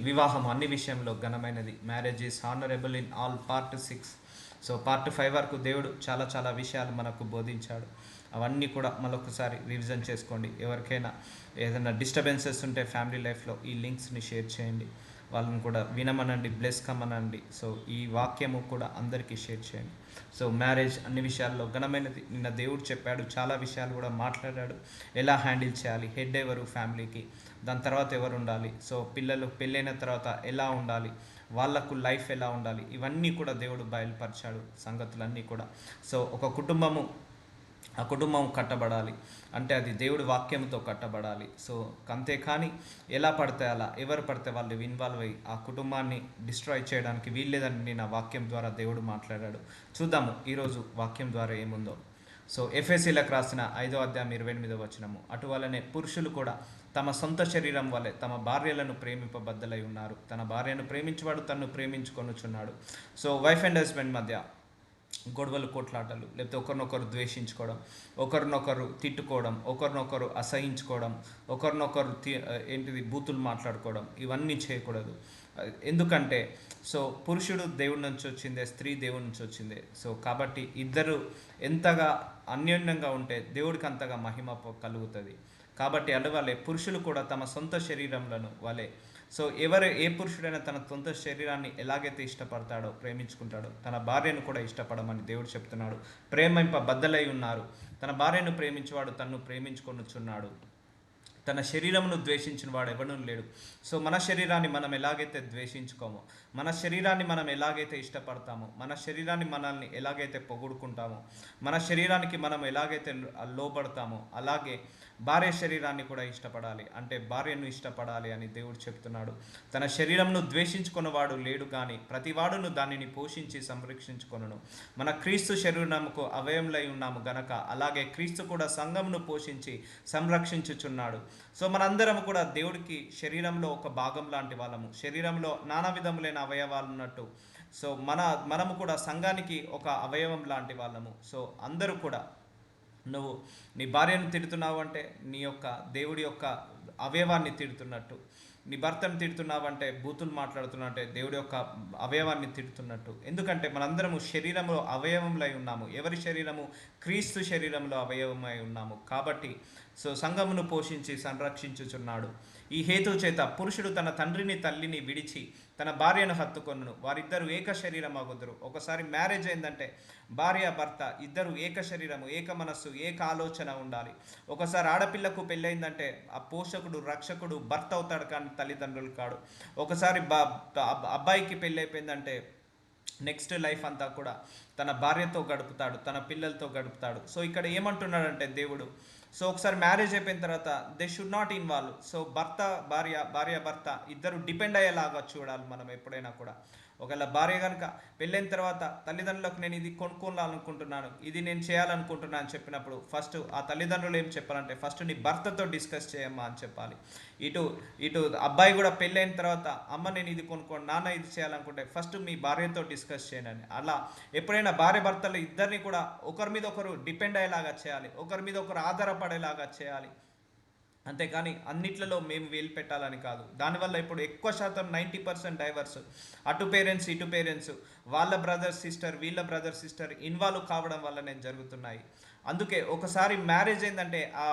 వివాహం అన్ని విషయంలో ఘనమైనది. Marriage is honourable in all part 6. So part 5 వరకు దేవుడు చాలా చాలా విషయాలు మనకు బోధించాడు. అవన్నీ కూడా మరొకసారి రివిజన్ చేసుకోండి. ఎవరికైనా ఏదైనా డిస్టర్బెన్సెస్ ఉంటే ఫ్యామిలీ లైఫ్లో ఈ లింక్స్ని షేర్ చేయండి. వాళ్ళని కూడా వినమనండి, బ్లెస్ కమ్మనండి. సో ఈ వాక్యము కూడా అందరికీ షేర్ చేయండి. సో మ్యారేజ్ అన్ని విషయాల్లో ఘనమైనది. నిన్న దేవుడు చెప్పాడు, చాలా విషయాలు కూడా మాట్లాడాడు. ఎలా హ్యాండిల్ చేయాలి, హెడ్ ఎవరు ఫ్యామిలీకి, దాని తర్వాత ఎవరు ఉండాలి, సో పిల్లలు పెళ్ళైన తర్వాత ఎలా ఉండాలి, వాళ్ళకు లైఫ్ ఎలా ఉండాలి, ఇవన్నీ కూడా దేవుడు బయలుపరిచాడు సంగతులన్నీ కూడా. సో ఒక కుటుంబము, ఆ కుటుంబం కట్టబడాలి అంటే అది దేవుడి వాక్యంతో కట్టబడాలి. సో అంతేకాని ఎలా పడితే అలా ఎవరు పడితే వాళ్ళు ఇన్వాల్వ్ అయ్యి ఆ కుటుంబాన్ని డిస్ట్రాయ్ చేయడానికి వీల్లేదని నా వాక్యం ద్వారా దేవుడు మాట్లాడాడు. చూద్దాము ఈరోజు వాక్యం ద్వారా ఏముందో. సో ఎఫెసీలకు రాసిన 5వ అధ్యాయం 28వ వచనము, అటువలనే పురుషులు కూడా తమ సొంత శరీరం వలె తమ భార్యలను ప్రేమింపబద్దలై ఉన్నారు. తన భార్యను ప్రేమించేవాడు తన్ను ప్రేమించుకొనుచున్నాడు. సో వైఫ్ అండ్ హస్బెండ్ మధ్య గొడవలు, కొట్లాటలు, లేకపోతే ఒకరినొకరు ద్వేషించుకోవడం, ఒకరినొకరు తిట్టుకోవడం, ఒకరినొకరు అసహించుకోవడం, ఒకరినొకరు బూతులు మాట్లాడుకోవడం, ఇవన్నీ చేయకూడదు. ఎందుకంటే సో పురుషుడు దేవుడి నుంచి వచ్చిందే, స్త్రీ దేవుడి నుంచి వచ్చిందే. సో కాబట్టి ఇద్దరు ఎంతగా అన్యోన్యంగా ఉంటే దేవుడికి అంతగా మహిమ కలుగుతుంది. కాబట్టి అందువల్లే పురుషులు కూడా తమ సొంత శరీరంలను వలె, సో ఏ పురుషుడైనా తన సొంత శరీరాన్ని ఎలాగైతే ఇష్టపడతాడో, ప్రేమించుకుంటాడో, తన భార్యను కూడా ఇష్టపడమని దేవుడు చెప్తున్నాడు. బద్దలై ఉన్నారు. తన భార్యను ప్రేమించేవాడు తన్ను ప్రేమించుకొనుచున్నాడు. తన శరీరమును ద్వేషించిన వాడు ఎవడూ లేడు. సో మన శరీరాన్ని మనం ఎలాగైతే ద్వేషించుకోమో, మన శరీరాన్ని మనం ఎలాగైతే ఇష్టపడతామో, మన శరీరాన్ని మనల్ని ఎలాగైతే పొగుడుకుంటామో, మన శరీరానికి మనం ఎలాగైతే లోబడతామో, అలాగే భార్య శరీరాన్ని కూడా ఇష్టపడాలి. అంటే భార్యను ఇష్టపడాలి అని దేవుడు చెప్తున్నాడు. తన శరీరంను ద్వేషించుకున్నవాడు లేడు, కానీ ప్రతివాడును దానిని పోషించి సంరక్షించుకొనును. మన క్రీస్తు శరీరముకు అవయములై ఉన్నాము గనక, అలాగే క్రీస్తు కూడా సంఘమును పోషించి సంరక్షించుచున్నాడు. సో మనందరం కూడా దేవుడికి శరీరంలో ఒక భాగం లాంటి వాళ్ళము. శరీరంలో నానా విధములైన అవయవాలు ఉన్నట్టు సో మనము కూడా సంఘానికి ఒక అవయవం లాంటి వాళ్ళము. సో అందరూ కూడా, నువ్వు నీ భార్యను తిడుతున్నావు అంటే నీ యొక్క దేవుడి యొక్క అవయవాన్ని తిడుతున్నట్టు, నీ భర్తను తిడుతున్నావంటే, బూతులు మాట్లాడుతున్నావు అంటే దేవుడి యొక్క అవయవాన్ని తిడుతున్నట్టు. ఎందుకంటే మనందరము శరీరంలో అవయవములై ఉన్నాము. ఎవరి శరీరము? క్రీస్తు శరీరంలో అవయవమై ఉన్నాము. కాబట్టి సో సంఘమును పోషించి సంరక్షించుచున్నాడు. ఈ హేతు చేత పురుషుడు తన తండ్రిని తల్లిని విడిచి తన భార్యను హత్తుకొనును, వారిద్దరూ ఏక శరీరం అగుదురు. ఒకసారి మ్యారేజ్ అయిందంటే భార్య భర్త ఇద్దరు ఏక శరీరము, ఏక మనస్సు, ఏక ఆలోచన ఉండాలి. ఒకసారి ఆడపిల్లకు పెళ్ళయిందంటే ఆ పోషకుడు, రక్షకుడు భర్త అవుతాడు, కానీ తల్లిదండ్రులు కాడు. ఒకసారి అబ్బాయికి పెళ్ళి అయిపోయిందంటే నెక్స్ట్ లైఫ్ అంతా కూడా తన భార్యతో గడుపుతాడు, తన పిల్లలతో గడుపుతాడు. సో ఇక్కడ ఏమంటున్నాడంటే దేవుడు, సో ఒకసారి మ్యారేజ్ అయిపోయిన తర్వాత they should not involve. So భార్య భర్త ఇద్దరు డిపెండ్ అయ్యేలాగా చూడాలి మనం ఎప్పుడైనా కూడా. ఒకవేళ భార్య కనుక పెళ్ళైన తర్వాత తల్లిదండ్రులకు నేను ఇది కొనుక్కోవాలనుకుంటున్నాను, ఇది నేను చేయాలనుకుంటున్నాను అని చెప్పినప్పుడు ఫస్ట్ ఆ తల్లిదండ్రులు ఏం చెప్పాలంటే, ఫస్ట్ నీ భర్తతో డిస్కస్ చేయమ్మా అని చెప్పాలి. ఇటు అబ్బాయి కూడా పెళ్ళైన తర్వాత అమ్మ నేను ఇది కొనుక్కోండి, నాన్న ఇది చేయాలనుకుంటే ఫస్ట్ మీ భార్యతో డిస్కస్ చేయండి. అలా ఎప్పుడైనా భార్య భర్తలు ఇద్దరిని కూడా ఒకరి మీద ఒకరు డిపెండ్ అయ్యేలాగా చేయాలి, ఒకరి మీద ఒకరు ఆధారపడేలాగా చేయాలి. అంతేకాని అన్నిట్లలో మేము వేలు పెట్టాలని కాదు. దానివల్ల ఇప్పుడు ఎక్కువ శాతం 90% డైవర్స్, అటు పేరెంట్స్ ఇటు పేరెంట్స్, వాళ్ళ బ్రదర్ సిస్టర్ వీళ్ళ బ్రదర్ సిస్టర్ ఇన్వాల్వ్ కావడం వల్లనే జరుగుతున్నాయి. అందుకే ఒకసారి మ్యారేజ్ అయిందంటే ఆ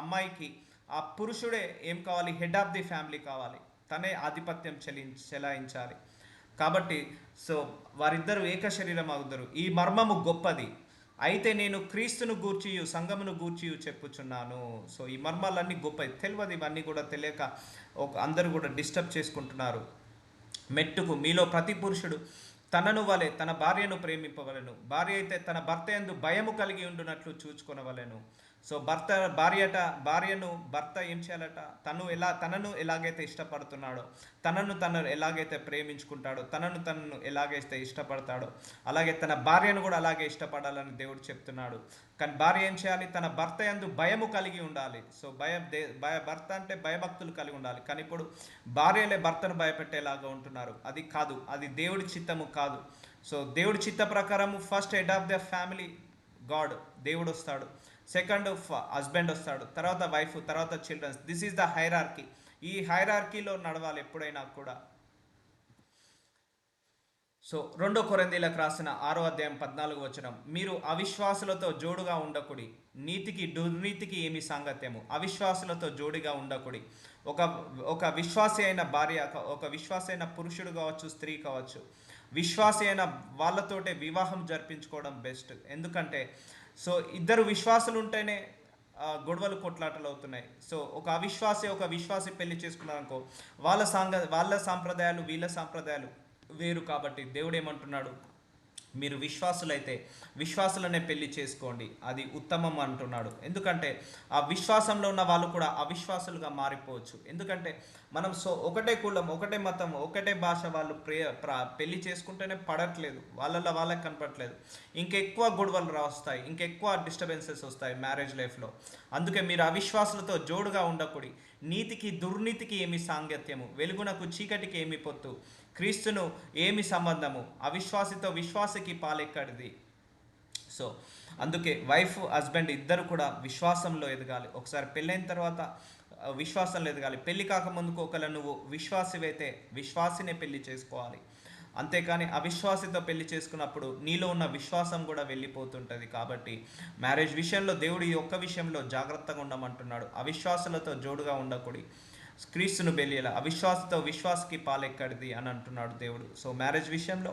అమ్మాయికి ఆ పురుషుడే ఏం కావాలి? హెడ్ ఆఫ్ ది ఫ్యామిలీ కావాలి, తనే ఆధిపత్యం చెలాయించాలి. కాబట్టి సో వారిద్దరూ ఏక శరీరం అవుతారు. ఈ మర్మము గొప్పది. అయితే నేను క్రీస్తును గూర్చియు సంఘమును గూర్చియు చెప్పుచున్నాను. సో ఈ మర్మాలన్నీ గొప్పవి, తెలియదు. ఇవన్నీ కూడా తెలియక అందరూ కూడా డిస్టర్బ్ చేసుకుంటున్నారు. మెట్టుకు మీలో ప్రతి పురుషుడు తనను వలె తన భార్యను ప్రేమింపవలెను, భార్య అయితే తన భర్త యందు భయము కలిగి ఉండునట్లు చూచుకొనవలెను. సో భార్యను భర్త ఏం చేయాలట? తనను ఎలాగైతే ఇష్టపడుతున్నాడో, తనను ఎలాగైతే ప్రేమించుకుంటాడో, తనను ఎలాగైతే ఇష్టపడతాడో, అలాగే తన భార్యను కూడా అలాగే ఇష్టపడాలని దేవుడు చెప్తున్నాడు. కానీ భార్య ఏం చేయాలి? తన భర్త యందు భయము కలిగి ఉండాలి. సో భర్త అంటే భయభక్తులు కలిగి ఉండాలి. కానీ ఇప్పుడు భార్యలే భర్తను భయపెట్టేలాగా ఉంటున్నారు. అది కాదు, అది దేవుడి చిత్తము కాదు. సో దేవుడి చిత్త ప్రకారము first head of the family God, దేవుడు వస్తాడు. సెకండ్ హస్బెండ్ వస్తాడు, తర్వాత వైఫ్, తర్వాత childrens. This is the hierarchy. ఈ హైరార్కీలో నడవాలి ఎప్పుడైనా కూడా. సో 2 కొరింథీయులకు రాసిన 6 అధ్యాయం 14 మీరు అవిశ్వాసులతో జోడుగా ఉండకుడి, నీతికి దుర్నీతికి ఏమి సాంగత్యము. అవిశ్వాసులతో జోడిగా ఉండకుడి. ఒక ఒక విశ్వాసి అయిన భార్య, ఒక విశ్వాసి అయిన పురుషుడు కావచ్చు, స్త్రీ కావచ్చు, విశ్వాసి అయిన వాళ్ళతోటే వివాహం జరిపించుకోవడం బెస్ట్. ఎందుకంటే సో ఇద్దరు విశ్వాసులు ఉంటేనే గొడవలు కొట్లాటలు అవుతున్నాయి. సో ఒక విశ్వాసి పెళ్లి చేసుకున్నారనుకో, వాళ్ళ సాంప్రదాయాలు వీళ్ళ సాంప్రదాయాలు వేరు. కాబట్టి దేవుడు ఏమంటున్నాడు, మీరు విశ్వాసులైతే విశ్వాసులనే పెళ్లి చేసుకోండి, అది ఉత్తమం అంటున్నాడు. ఎందుకంటే ఆ విశ్వాసంలో ఉన్న వాళ్ళు కూడా అవిశ్వాసులుగా మారిపోవచ్చు. ఎందుకంటే మనం ఒకటే కులం, ఒకటే మతం, ఒకటే భాష వాళ్ళు పెళ్లి చేసుకుంటేనే పడట్లేదు, వాళ్ళకి కనపడట్లేదు. ఇంకెక్కువ గొడవలు వస్తాయి, ఇంకెక్కువ డిస్టర్బెన్సెస్ వస్తాయి మ్యారేజ్ లైఫ్లో. అందుకే మీరు అవిశ్వాసులతో జోడుగా ఉండకూడి, నీతికి దుర్నీతికి ఏమి సాంగత్యము, వెలుగునకు చీకటికి ఏమి పొత్తు, క్రీస్తును ఏమి సంబంధము, అవిశ్వాసితో విశ్వాసకి పాలెక్కడిది. సో అందుకే వైఫ్ హస్బెండ్ ఇద్దరు కూడా విశ్వాసంలో ఎదగాలి. ఒకసారి పెళ్ళైన తర్వాత విశ్వాసంలో ఎదగాలి. పెళ్ళి కాకముందుకు ఒకవేళ నువ్వు విశ్వాసివైతే విశ్వాసినే పెళ్లి చేసుకోవాలి. అంతేకాని అవిశ్వాసితో పెళ్లి చేసుకున్నప్పుడు నీలో ఉన్న విశ్వాసం కూడా వెళ్ళిపోతుంటుంది. కాబట్టి మ్యారేజ్ విషయంలో దేవుడు ఈ ఒక్క విషయంలో జాగ్రత్తగా ఉండమంటున్నాడు. అవిశ్వాసులతో జోడుగా ఉండకూడి, క్రీస్తును బెలియల, అవిశ్వాసతో విశ్వాసకి పాలెక్కడిది అని అంటున్నాడు దేవుడు. సో మ్యారేజ్ విషయంలో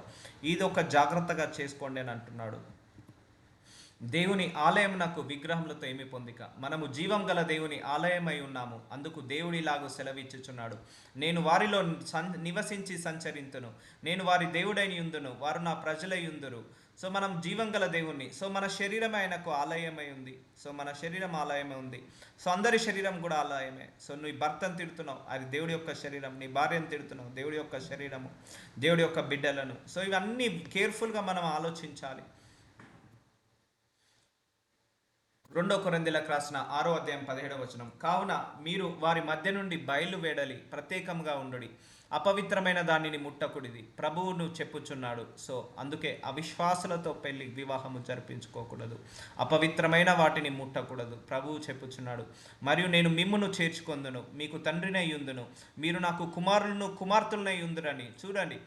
ఇది ఒక జాగ్రత్తగా చేసుకోండి అని అంటున్నాడు. దేవుని ఆలయం నాకు విగ్రహములతో ఏమి పొందిక, మనము జీవం గల దేవుని ఆలయమై ఉన్నాము. అందుకు దేవుడిలాగూ సెలవిచ్చుచున్నాడు, నేను వారిలో నివసించి సంచరింతును, నేను వారి దేవుడైన యుందును, వారు నా ప్రజలై యుందురు. సో మనం జీవం గల దేవుణ్ణి. సో మన శరీరం ఆయనకు ఆలయమై ఉంది. సో మన శరీరం ఆలయమై ఉంది. సో అందరి శరీరం కూడా ఆలయమే. సో నువ్వు భర్తను తిడుతున్నావు, అది దేవుడి యొక్క శరీరం. నీ భార్యను తిడుతున్నావు, దేవుడి యొక్క శరీరము, దేవుడి యొక్క బిడ్డలను. సో ఇవన్నీ కేర్ఫుల్గా మనం ఆలోచించాలి. 2 కొరింథీయులకు రాసిన 6 అధ్యాయం 17 కావున మీరు వారి మధ్య నుండి బయలువేడలి ప్రత్యేకంగా ఉండుడి, అపవిత్రమైన దానిని ముట్టకుడిది, ప్రభువును చెప్పుచున్నాడు. సో అందుకే అవిశ్వాసులతో వివాహము జరిపించుకోకూడదు, అపవిత్రమైన వాటిని ముట్టకూడదు, ప్రభువు చెప్పుచున్నాడు. మరియు నేను మిమ్మును చేర్చుకొందును, మీకు తండ్రినై యుందును, మీరు నాకు కుమారులను కుమార్తెలనై యుందురని. చూడండి,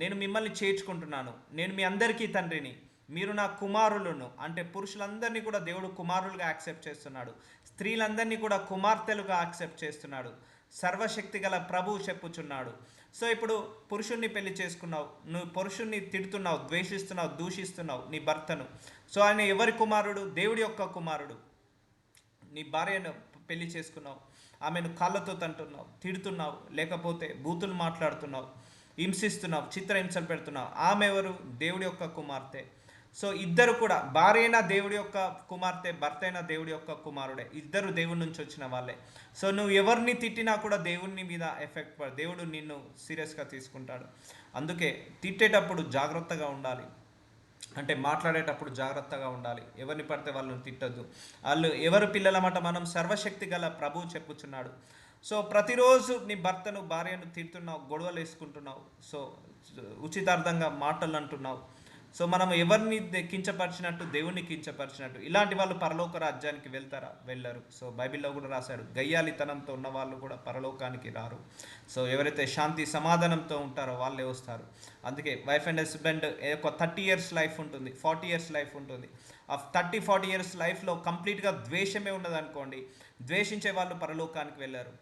నేను మిమ్మల్ని చేర్చుకుంటున్నాను, నేను మీ అందరికీ తండ్రిని, మీరు నా కుమారులను. అంటే పురుషులందరినీ కూడా దేవుడు కుమారులుగా యాక్సెప్ట్ చేస్తున్నాడు, స్త్రీలందరినీ కూడా కుమార్తెలుగా యాక్సెప్ట్ చేస్తున్నాడు. సర్వశక్తి గల ప్రభువు చెప్పుచున్నాడు. సో ఇప్పుడు పురుషుణ్ణి పెళ్లి చేసుకున్నావు, నువ్వు పురుషుణ్ణి తిడుతున్నావు, ద్వేషిస్తున్నావు, దూషిస్తున్నావు నీ భర్తను. సో ఆయన ఎవరి కుమారుడు? దేవుడి యొక్క కుమారుడు. నీ భార్యను పెళ్లి చేసుకున్నావు, ఆమెను కాళ్ళతో తంటున్నావు, తిడుతున్నావు, లేకపోతే బూతులు మాట్లాడుతున్నావు, హింసిస్తున్నావు, చిత్రహింసలు పెడుతున్నావు. ఆమె ఎవరు? దేవుడి యొక్క కుమార్తె. సో ఇద్దరు కూడా, భార్య అయినా దేవుడి యొక్క కుమార్తె, భర్త అయినా దేవుడి యొక్క కుమారుడే, ఇద్దరు దేవుడి నుంచి వచ్చిన వాళ్ళే. సో నువ్వు ఎవరిని తిట్టినా కూడా దేవుని మీద ఎఫెక్ట్ దేవుడు నిన్ను సీరియస్గా తీసుకుంటాడు. అందుకే తిట్టేటప్పుడు జాగ్రత్తగా ఉండాలి, అంటే మాట్లాడేటప్పుడు జాగ్రత్తగా ఉండాలి. ఎవరిని పడితే వాళ్ళని తిట్టద్దు. వాళ్ళు ఎవరు పిల్లలమాట, మనం సర్వశక్తి గల ప్రభువు చెప్పుచున్నాడు. సో ప్రతిరోజు నీ భర్తను భార్యను తిడుతున్నావు, గొడవలు వేసుకుంటున్నావు, సో ఉచితార్థంగా మాటలు అంటున్నావు. సో మనం ఎవరిని కించపరిచినట్టు దేవుణ్ణి కించపరిచినట్టు. ఇలాంటి వాళ్ళు పరలోక రాజ్యానికి వెళ్తారా? వెళ్ళరు. సో బైబిల్లో కూడా రాశాడు, గయ్యాలితనంతో ఉన్న వాళ్ళు కూడా పరలోకానికి రారు. సో ఎవరైతే శాంతి సమాధానంతో ఉంటారో వాళ్ళే వస్తారు. అందుకే వైఫ్ అండ్ హస్బెండ్ ఒక 30 years లైఫ్ ఉంటుంది, 40 years లైఫ్ ఉంటుంది. ఆ 30-40 years లైఫ్లో కంప్లీట్గా ద్వేషమే ఉన్నదనుకోండి, ద్వేషించే వాళ్ళు పరలోకానికి వెళ్ళారు.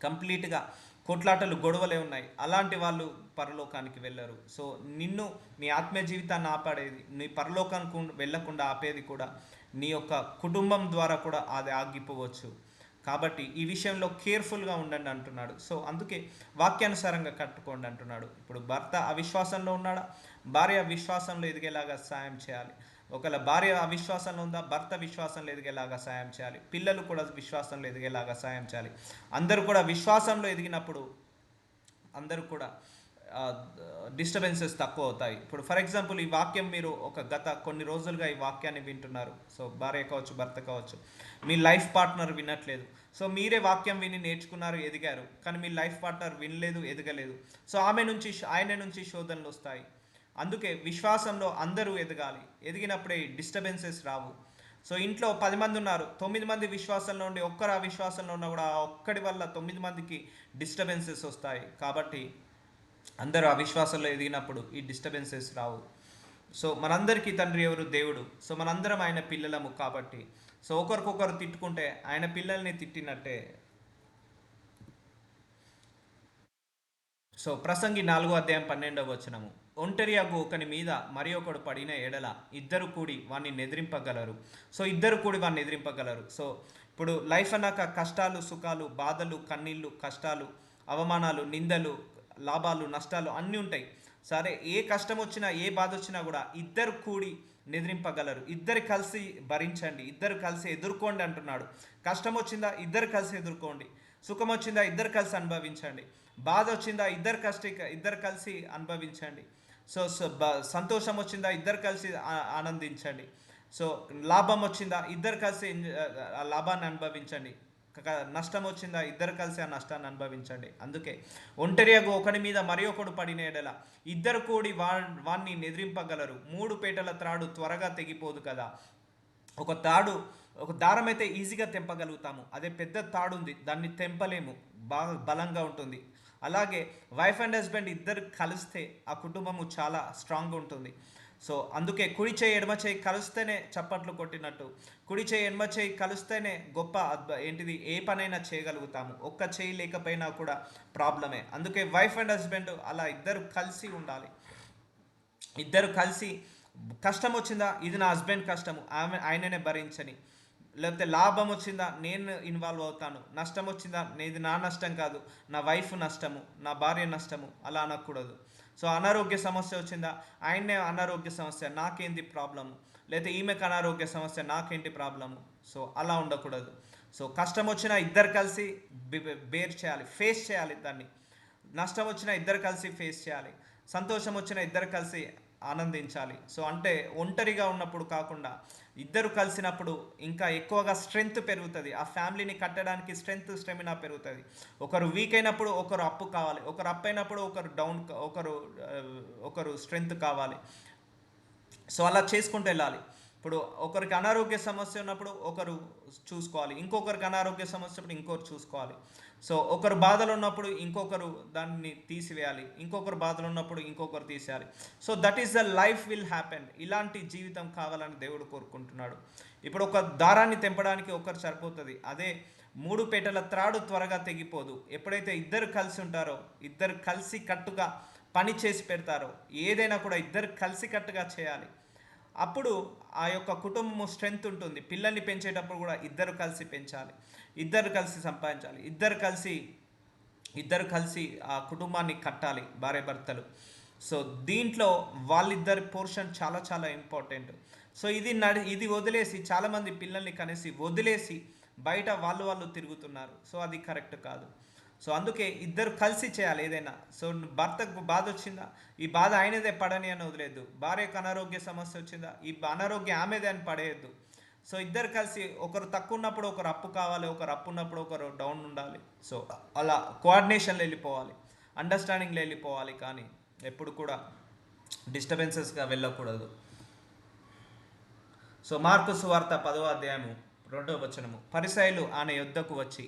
కంప్లీట్గా కొట్లాటలు గొడవలే ఉన్నాయి, అలాంటి వాళ్ళు పరలోకానికి వెళ్ళరు. సో నిన్ను, నీ ఆత్మీయ జీవితాన్ని ఆపాడేది, నీ పరలోకానికి వెళ్ళకుండా ఆపేది కూడా నీ యొక్క కుటుంబం ద్వారా కూడా అది ఆగిపోవచ్చు. కాబట్టి ఈ విషయంలో కేర్ఫుల్గా ఉండండి అంటున్నాడు. సో అందుకే వాక్యానుసారంగా కట్టుకోండి అంటున్నాడు. ఇప్పుడు భర్త అవిశ్వాసంలో ఉన్నాడా? భార్య విశ్వాసంలో ఎదిగేలాగా సాయం చేయాలి. ఒకవేళ భార్య అవిశ్వాసంలో ఉందా, భర్త విశ్వాసంలో ఎదిగేలాగా సాయం చేయాలి. పిల్లలు కూడా విశ్వాసంలో ఎదిగేలాగా సాయం చేయాలి. అందరూ కూడా విశ్వాసంలో ఎదిగినప్పుడు అందరూ కూడా డిస్టర్బెన్సెస్ తక్కువ అవుతాయి. ఇప్పుడు ఫర్ ఎగ్జాంపుల్ ఈ వాక్యం మీరు గత కొన్ని రోజులుగా ఈ వాక్యాన్ని వింటున్నారు. సో భార్య కావచ్చు, భర్త కావచ్చు, మీ లైఫ్ పార్ట్నర్ వినట్లేదు. సో మీరే వాక్యం విని నేర్చుకున్నారు, ఎదిగారు, కానీ మీ లైఫ్ పార్ట్నర్ వినలేదు, ఎదగలేదు. సో ఆయన నుంచి శోధనలు వస్తాయి. అందుకే విశ్వాసంలో అందరూ ఎదగాలి. ఎదిగినప్పుడే డిస్టర్బెన్సెస్ రావు. సో ఇంట్లో 10 మంది ఉన్నారు, 9 మంది విశ్వాసంలో ఉండి ఒక్కరు అవిశ్వాసంలో ఉన్నా కూడా ఆ ఒక్కడి వల్ల 9 మందికి డిస్టర్బెన్సెస్ వస్తాయి. కాబట్టి అందరూ అవిశ్వాసంలో ఎదిగినప్పుడు ఈ డిస్టర్బెన్సెస్ రావు. సో మనందరికీ తండ్రి ఎవరు? దేవుడు. సో మనందరం ఆయన పిల్లలము కాబట్టి సో ఒకరికొకరు తిట్టుకుంటే ఆయన పిల్లల్ని తిట్టినట్టే. సో ప్రసంగి 4:12 ఒంటరియగు ఒకని మీద మరి ఒకడు పడిన ఎడల ఇద్దరు కూడి వాడిని నెదిరింపగలరు. సో ఇద్దరు కూడి వాడిని ఎదిరింపగలరు. సో ఇప్పుడు లైఫ్ అన్నాక కష్టాలు, సుఖాలు, బాధలు, కన్నీళ్ళు, కష్టాలు, అవమానాలు, నిందలు, లాభాలు, నష్టాలు అన్నీ ఉంటాయి. సరే, ఏ కష్టం వచ్చినా ఏ బాధ వచ్చినా కూడా ఇద్దరు కూడి నిద్రింపగలరు. ఇద్దరు కలిసి భరించండి, ఇద్దరు కలిసి ఎదుర్కోండి అంటున్నాడు. కష్టం వచ్చిందా ఇద్దరు కలిసి ఎదుర్కోండి, సుఖం వచ్చిందా ఇద్దరు కలిసి అనుభవించండి, బాధ వచ్చిందా ఇద్దరు కలిసి అనుభవించండి. సో సంతోషం వచ్చిందా ఇద్దరు కలిసి ఆనందించండి. సో లాభం వచ్చిందా ఇద్దరు కలిసి ఆ లాభాన్ని అనుభవించండి. నష్టం వచ్చిందా ఇద్దరు కలిసి ఆ నష్టాన్ని అనుభవించండి. అందుకే ఒంటరిగా ఒకడి మీద మరి ఒకడు పడిన ఎడల ఇద్దరు కూడి వాణ్ణి నిద్రింపగలరు. 3 పేటల త్రాడు త్వరగా తెగిపోదు కదా. ఒక దారం అయితే ఈజీగా తెంపగలుగుతాము, అదే పెద్ద తాడు ఉంది దాన్ని తెంపలేము, బాగా బలంగా ఉంటుంది. అలాగే వైఫ్ అండ్ హస్బెండ్ ఇద్దరు కలిస్తే ఆ కుటుంబము చాలా స్ట్రాంగ్గా ఉంటుంది. సో అందుకే కుడి చేయి ఎడమ చేయి కలిస్తేనే చప్పట్లు కొట్టినట్టు, కుడి చేయి ఎడమ చేయి కలిస్తేనే గొప్ప ఏంటిది ఏ పనైనా చేయగలుగుతాము. ఒక్క చేయి లేకపోయినా కూడా ప్రాబ్లమే. అందుకే వైఫ్ అండ్ హస్బెండ్ అలా ఇద్దరు కలిసి ఉండాలి. ఇద్దరు కలిసి కష్టం వచ్చిందా ఇది నా హస్బెండ్ కష్టము ఆయననే భరించని, లేకపోతే లాభం వచ్చిందా నేను ఇన్వాల్వ్ అవుతాను, నష్టం వచ్చిందా ఇది నా నష్టం కాదు నా వైఫ్ నష్టము, నా భార్య నష్టము, అలా అనకూడదు. సో అనారోగ్య సమస్య వచ్చిందా ఆయన్నే అనారోగ్య సమస్య నాకేంటి ప్రాబ్లము, లేదా ఈమెకు అనారోగ్య సమస్య నాకేంటి ప్రాబ్లము. సో అలా ఉండకూడదు. సో కష్టం వచ్చినా ఇద్దరు కలిసి బేర్ చేయాలి, ఫేస్ చేయాలి దాన్ని. నష్టం వచ్చినా ఇద్దరు కలిసి ఫేస్ చేయాలి, సంతోషం వచ్చినా ఇద్దరు కలిసి ఆనందించాలి. సో అంటే ఒంటరిగా ఉన్నప్పుడు కాకుండా ఇద్దరు కలిసినప్పుడు ఇంకా ఎక్కువగా స్ట్రెంగ్త్ పెరుగుతుంది. ఆ ఫ్యామిలీని కట్టడానికి స్టెమినా పెరుగుతుంది. ఒకరు వీక్ అయినప్పుడు ఒకరు అప్పు కావాలి, ఒకరు అప్ అయినప్పుడు ఒకరు స్ట్రెంగ్త్ కావాలి. సో అలా చేసుకుంటూ వెళ్ళాలి. ఇప్పుడు ఒకరికి అనారోగ్య సమస్య ఉన్నప్పుడు ఒకరు చూసుకోవాలి, ఇంకొకరికి అనారోగ్య సమస్య ఉన్నప్పుడు ఇంకొకరు చూసుకోవాలి. సో ఒకరు బాధలు ఉన్నప్పుడు ఇంకొకరు దాన్ని తీసివేయాలి, ఇంకొకరు బాధలు ఉన్నప్పుడు ఇంకొకరు తీసేయాలి. So that is the life will happen. ఇలాంటి జీవితం కావాలని దేవుడు కోరుకుంటున్నాడు. ఇప్పుడు ఒక దారాన్ని తెంపడానికి ఒకరు సరిపోతుంది, అదే 3 పేటల త్రాడు త్వరగా తెగిపోదు. ఎప్పుడైతే ఇద్దరు కలిసి ఉంటారో, ఇద్దరు కలిసి కట్టుగా పని చేసి పెడతారో, ఏదైనా కూడా ఇద్దరు కలిసి కట్టుగా చేయాలి. అప్పుడు ఆ యొక్క కుటుంబము స్ట్రెంగ్త్ ఉంటుంది. పిల్లల్ని పెంచేటప్పుడు కూడా ఇద్దరు కలిసి పెంచాలి, ఇద్దరు కలిసి సంపాదించాలి, ఇద్దరు కలిసి ఆ కుటుంబాన్ని కట్టాలి, భార్య భర్తలు. సో దీంట్లో వాళ్ళిద్దరి పోర్షన్ చాలా చాలా ఇంపార్టెంట్. సో ఇది వదిలేసి చాలామంది పిల్లల్ని కనేసి వదిలేసి బయట వాళ్ళు తిరుగుతున్నారు. సో అది కరెక్ట్ కాదు. సో అందుకే ఇద్దరు కలిసి చేయాలి ఏదైనా. సో భర్తకు బాధ వచ్చిందా ఈ బాధ ఆయనదే పడని అని వదిలేదు, భార్యకు అనారోగ్య సమస్య వచ్చిందా ఈ అనారోగ్యం ఆమెదే అని పడేయద్దు. సో ఇద్దరు కలిసి ఒకరు తక్కువ ఉన్నప్పుడు ఒకరు అప్పు కావాలి, ఒకరు అప్పు ఉన్నప్పుడు ఒకరు డౌన్ ఉండాలి. సో అలా కోఆర్డినేషన్లో వెళ్ళిపోవాలి, అండర్స్టాండింగ్లో వెళ్ళిపోవాలి, కానీ ఎప్పుడు కూడా డిస్టర్బెన్సెస్గా వెళ్ళకూడదు. సో మార్కు సువార్త 10:2 పరిసయ్యులు ఆయన యొద్దకు వచ్చి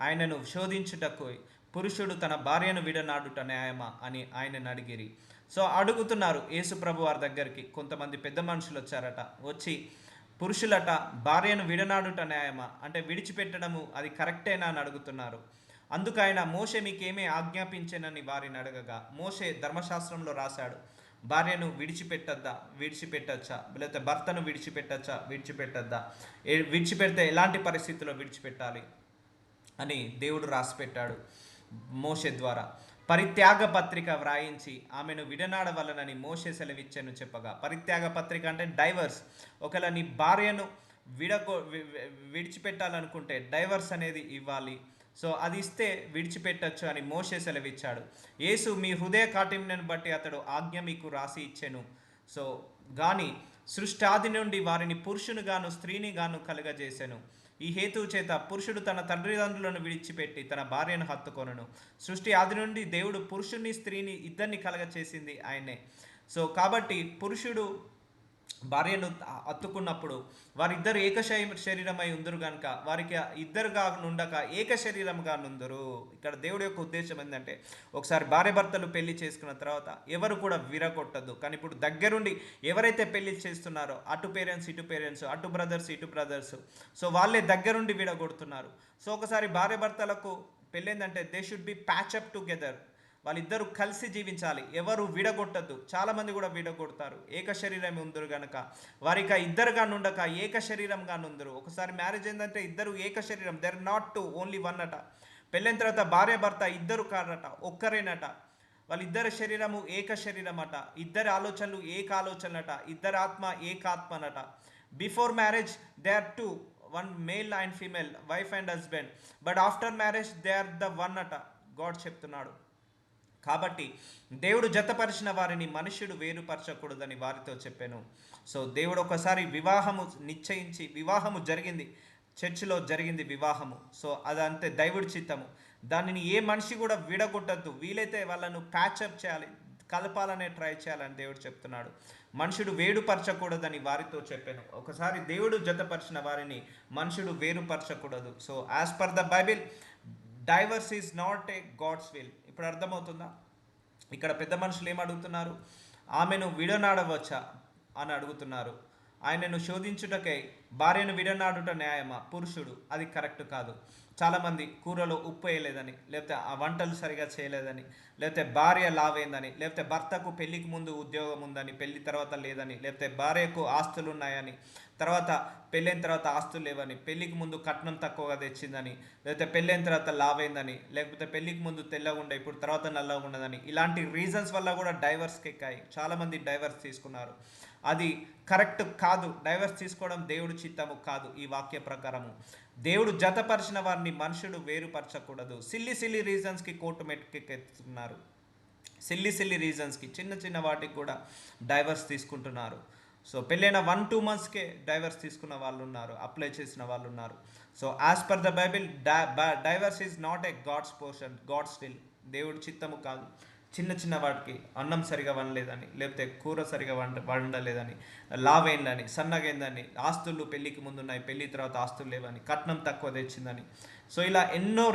ఆయనను శోధించుటకు పురుషుడు తన భార్యను విడనాడుట న్యాయమా అని ఆయనను అడిగిరి. సో అడుగుతున్నారు యేసు ప్రభు వారి దగ్గరికి కొంతమంది పెద్ద మనుషులు వచ్చారట. వచ్చి పురుషులట భార్యను విడనాడుట న్యాయమా అంటే విడిచిపెట్టడము అది కరెక్టేనా అని అడుగుతున్నారు. అందుకు ఆయన మోషే మీకేమీ ఆజ్ఞాపించనని వారిని అడగగా, మోషే ధర్మశాస్త్రంలో రాశాడు భార్యను విడిచిపెట్టచ్చా, లేకపోతే భర్తను విడిచిపెట్టద్దా, విడిచిపెడితే ఎలాంటి పరిస్థితుల్లో విడిచిపెట్టాలి అని దేవుడు రాసిపెట్టాడు మోషే ద్వారా. పరిత్యాగ పత్రిక వ్రాయించి ఆమెను విడనాడవలనని మోషే సెలవిచ్చాను చెప్పగా, పరిత్యాగ పత్రిక అంటే డైవర్స్. ఒకవేళ నీ భార్యను విడిచిపెట్టాలనుకుంటే డైవర్స్ అనేది ఇవ్వాలి. సో అది ఇస్తే విడిచిపెట్టచ్చు అని మోషే సెలవిచ్చాడు. యేసు మీ హృదయ కాఠిన్యాన్ని బట్టి అతడు ఆజ్ఞ మీకు రాసి ఇచ్చెను. సో గాని సృష్టాది నుండి వారిని పురుషునిగాను స్త్రీనిగాను కలుగజేసెను. ఈ హేతువు చేత పురుషుడు తన తల్లిదండ్రులను విడిచిపెట్టి తన భార్యను హత్తుకొనును. సృష్టి ఆది నుండి దేవుడు పురుషుని స్త్రీని ఇద్దరిని కలగచేసింది ఆయనే. సో కాబట్టి పురుషుడు భార్యను హత్తుకున్నప్పుడు వారిద్దరు శరీరమై ఉందరు గనుక వారికి ఇద్దరుగా నుండక ఏక శరీరంగా నుందరు. ఇక్కడ దేవుడి యొక్క ఉద్దేశం ఏంటంటే, ఒకసారి భార్య భర్తలు పెళ్లి చేసుకున్న తర్వాత ఎవరు కూడా విరగొట్టద్దు. కానీ ఇప్పుడు దగ్గరుండి ఎవరైతే పెళ్లి చేస్తున్నారో, అటు పేరెంట్స్ ఇటు పేరెంట్స్, అటు బ్రదర్స్ ఇటు బ్రదర్స్, సో వాళ్ళే దగ్గరుండి విడగొడుతున్నారు. సో ఒకసారి భార్య భర్తలకు పెళ్ళేందంటే they should be patch up together. వాళ్ళిద్దరూ కలిసి జీవించాలి, ఎవరు విడగొట్టద్దు. చాలామంది కూడా విడగొడతారు. ఏక శరీరం ఉందరు గనక వారికి ఇద్దరుగా నుండక ఏక శరీరంగా నుందరు. ఒకసారి మ్యారేజ్ ఏంటంటే ఇద్దరు ఏక శరీరం, there not to only one అట. పెళ్ళైన తర్వాత భార్య భర్త ఇద్దరు కారట, ఒక్కరేనట. వాళ్ళిద్దరి శరీరము ఏక శరీరం అట. ఇద్దరి ఆలోచనలు ఏక ఆలోచనలట. ఇద్దరి ఆత్మ ఏకాత్మనట. Before marriage they are two, one male and female, wife and husband. But after marriage they are the one అట గాడ్ చెప్తున్నాడు. కాబట్టి దేవుడు జతపరిచిన వారిని మనుష్యుడు వేరుపరచకూడదని వారితో చెప్పాను. సో దేవుడు ఒకసారి వివాహము నిశ్చయించి, వివాహము జరిగింది, చర్చిలో జరిగింది వివాహము. సో అదంతే దైవుడి చిత్తము. దానిని ఏ మనిషి కూడా విడగొట్టద్దు. వీలైతే వాళ్ళను ప్యాచప్ చేయాలి, కలపాలనే ట్రై చేయాలని దేవుడు చెప్తున్నాడు. మనుషుడు వేరుపరచకూడదని వారితో చెప్పాను. ఒకసారి దేవుడు జతపరిచిన వారిని మనుషుడు వేరుపరచకూడదు. So as per the Bible, divorce is not a God's will. ఇప్పుడు అర్థమవుతుందా? ఇక్కడ పెద్ద మనుషులు ఏం అడుగుతున్నారు? ఆమెను విడనాడవచ్చా అని అడుగుతున్నారు. ఆయనను శోధించుటకై భార్యను విడనాడుట న్యాయమా? పురుషుడు, అది కరెక్ట్ కాదు. చాలామంది కూరలో ఉప్పు వేయలేదని, లేకపోతే ఆ వంటలు సరిగా చేయలేదని, లేకపోతే భార్య లావైందని, లేకపోతే భర్తకు పెళ్లికి ముందు ఉద్యోగం ఉందని, పెళ్లి తర్వాత లేదని, లేకపోతే భార్యకు ఆస్తులు ఉన్నాయని, తర్వాత పెళ్ళైన తర్వాత ఆస్తులు లేవని, పెళ్లికి ముందు కట్నం తక్కువగా తెచ్చిందని, లేకపోతే పెళ్ళైన తర్వాత లావైందని, లేకపోతే పెళ్లికి ముందు తెల్లగా ఉండే ఇప్పుడు తర్వాత నల్లగా ఉండదని, ఇలాంటి రీజన్స్ వల్ల కూడా డైవర్స్కి ఎక్కాయి. చాలామంది డైవర్స్ తీసుకున్నారు. అది కరెక్ట్ కాదు. డైవర్స్ తీసుకోవడం దేవుడు చిత్తము కాదు. ఈ వాక్య ప్రకారము దేవుడు జతపరిచిన వారిని మనుషుడు వేరుపరచకూడదు. సిల్లి రీజన్స్కి కోర్టు మెట్టుకెత్తుతున్నారు. సిల్లి రీజన్స్కి, చిన్న చిన్న వాటికి కూడా డైవర్స్ తీసుకుంటున్నారు. సో పెళ్ళైన 1-2 monthsకే డైవర్స్ తీసుకున్న వాళ్ళు ఉన్నారు, అప్లై చేసిన వాళ్ళు ఉన్నారు. So as per the Bible, divorce is not a God's portion, God's will. దేవుడు చిత్తము కాదు. చిన్న చిన్న వాటికి అన్నం సరిగా వండలేదని, లేకపోతే కూర సరిగా వండలేదని, లావైందని, సన్నగైందని, ఆస్తులు పెళ్ళికి ముందున్నాయి, పెళ్ళి తర్వాత ఆస్తులు లేవని, కట్నం తక్కువ తెచ్చిందని. సో ఇలా ఎన్నో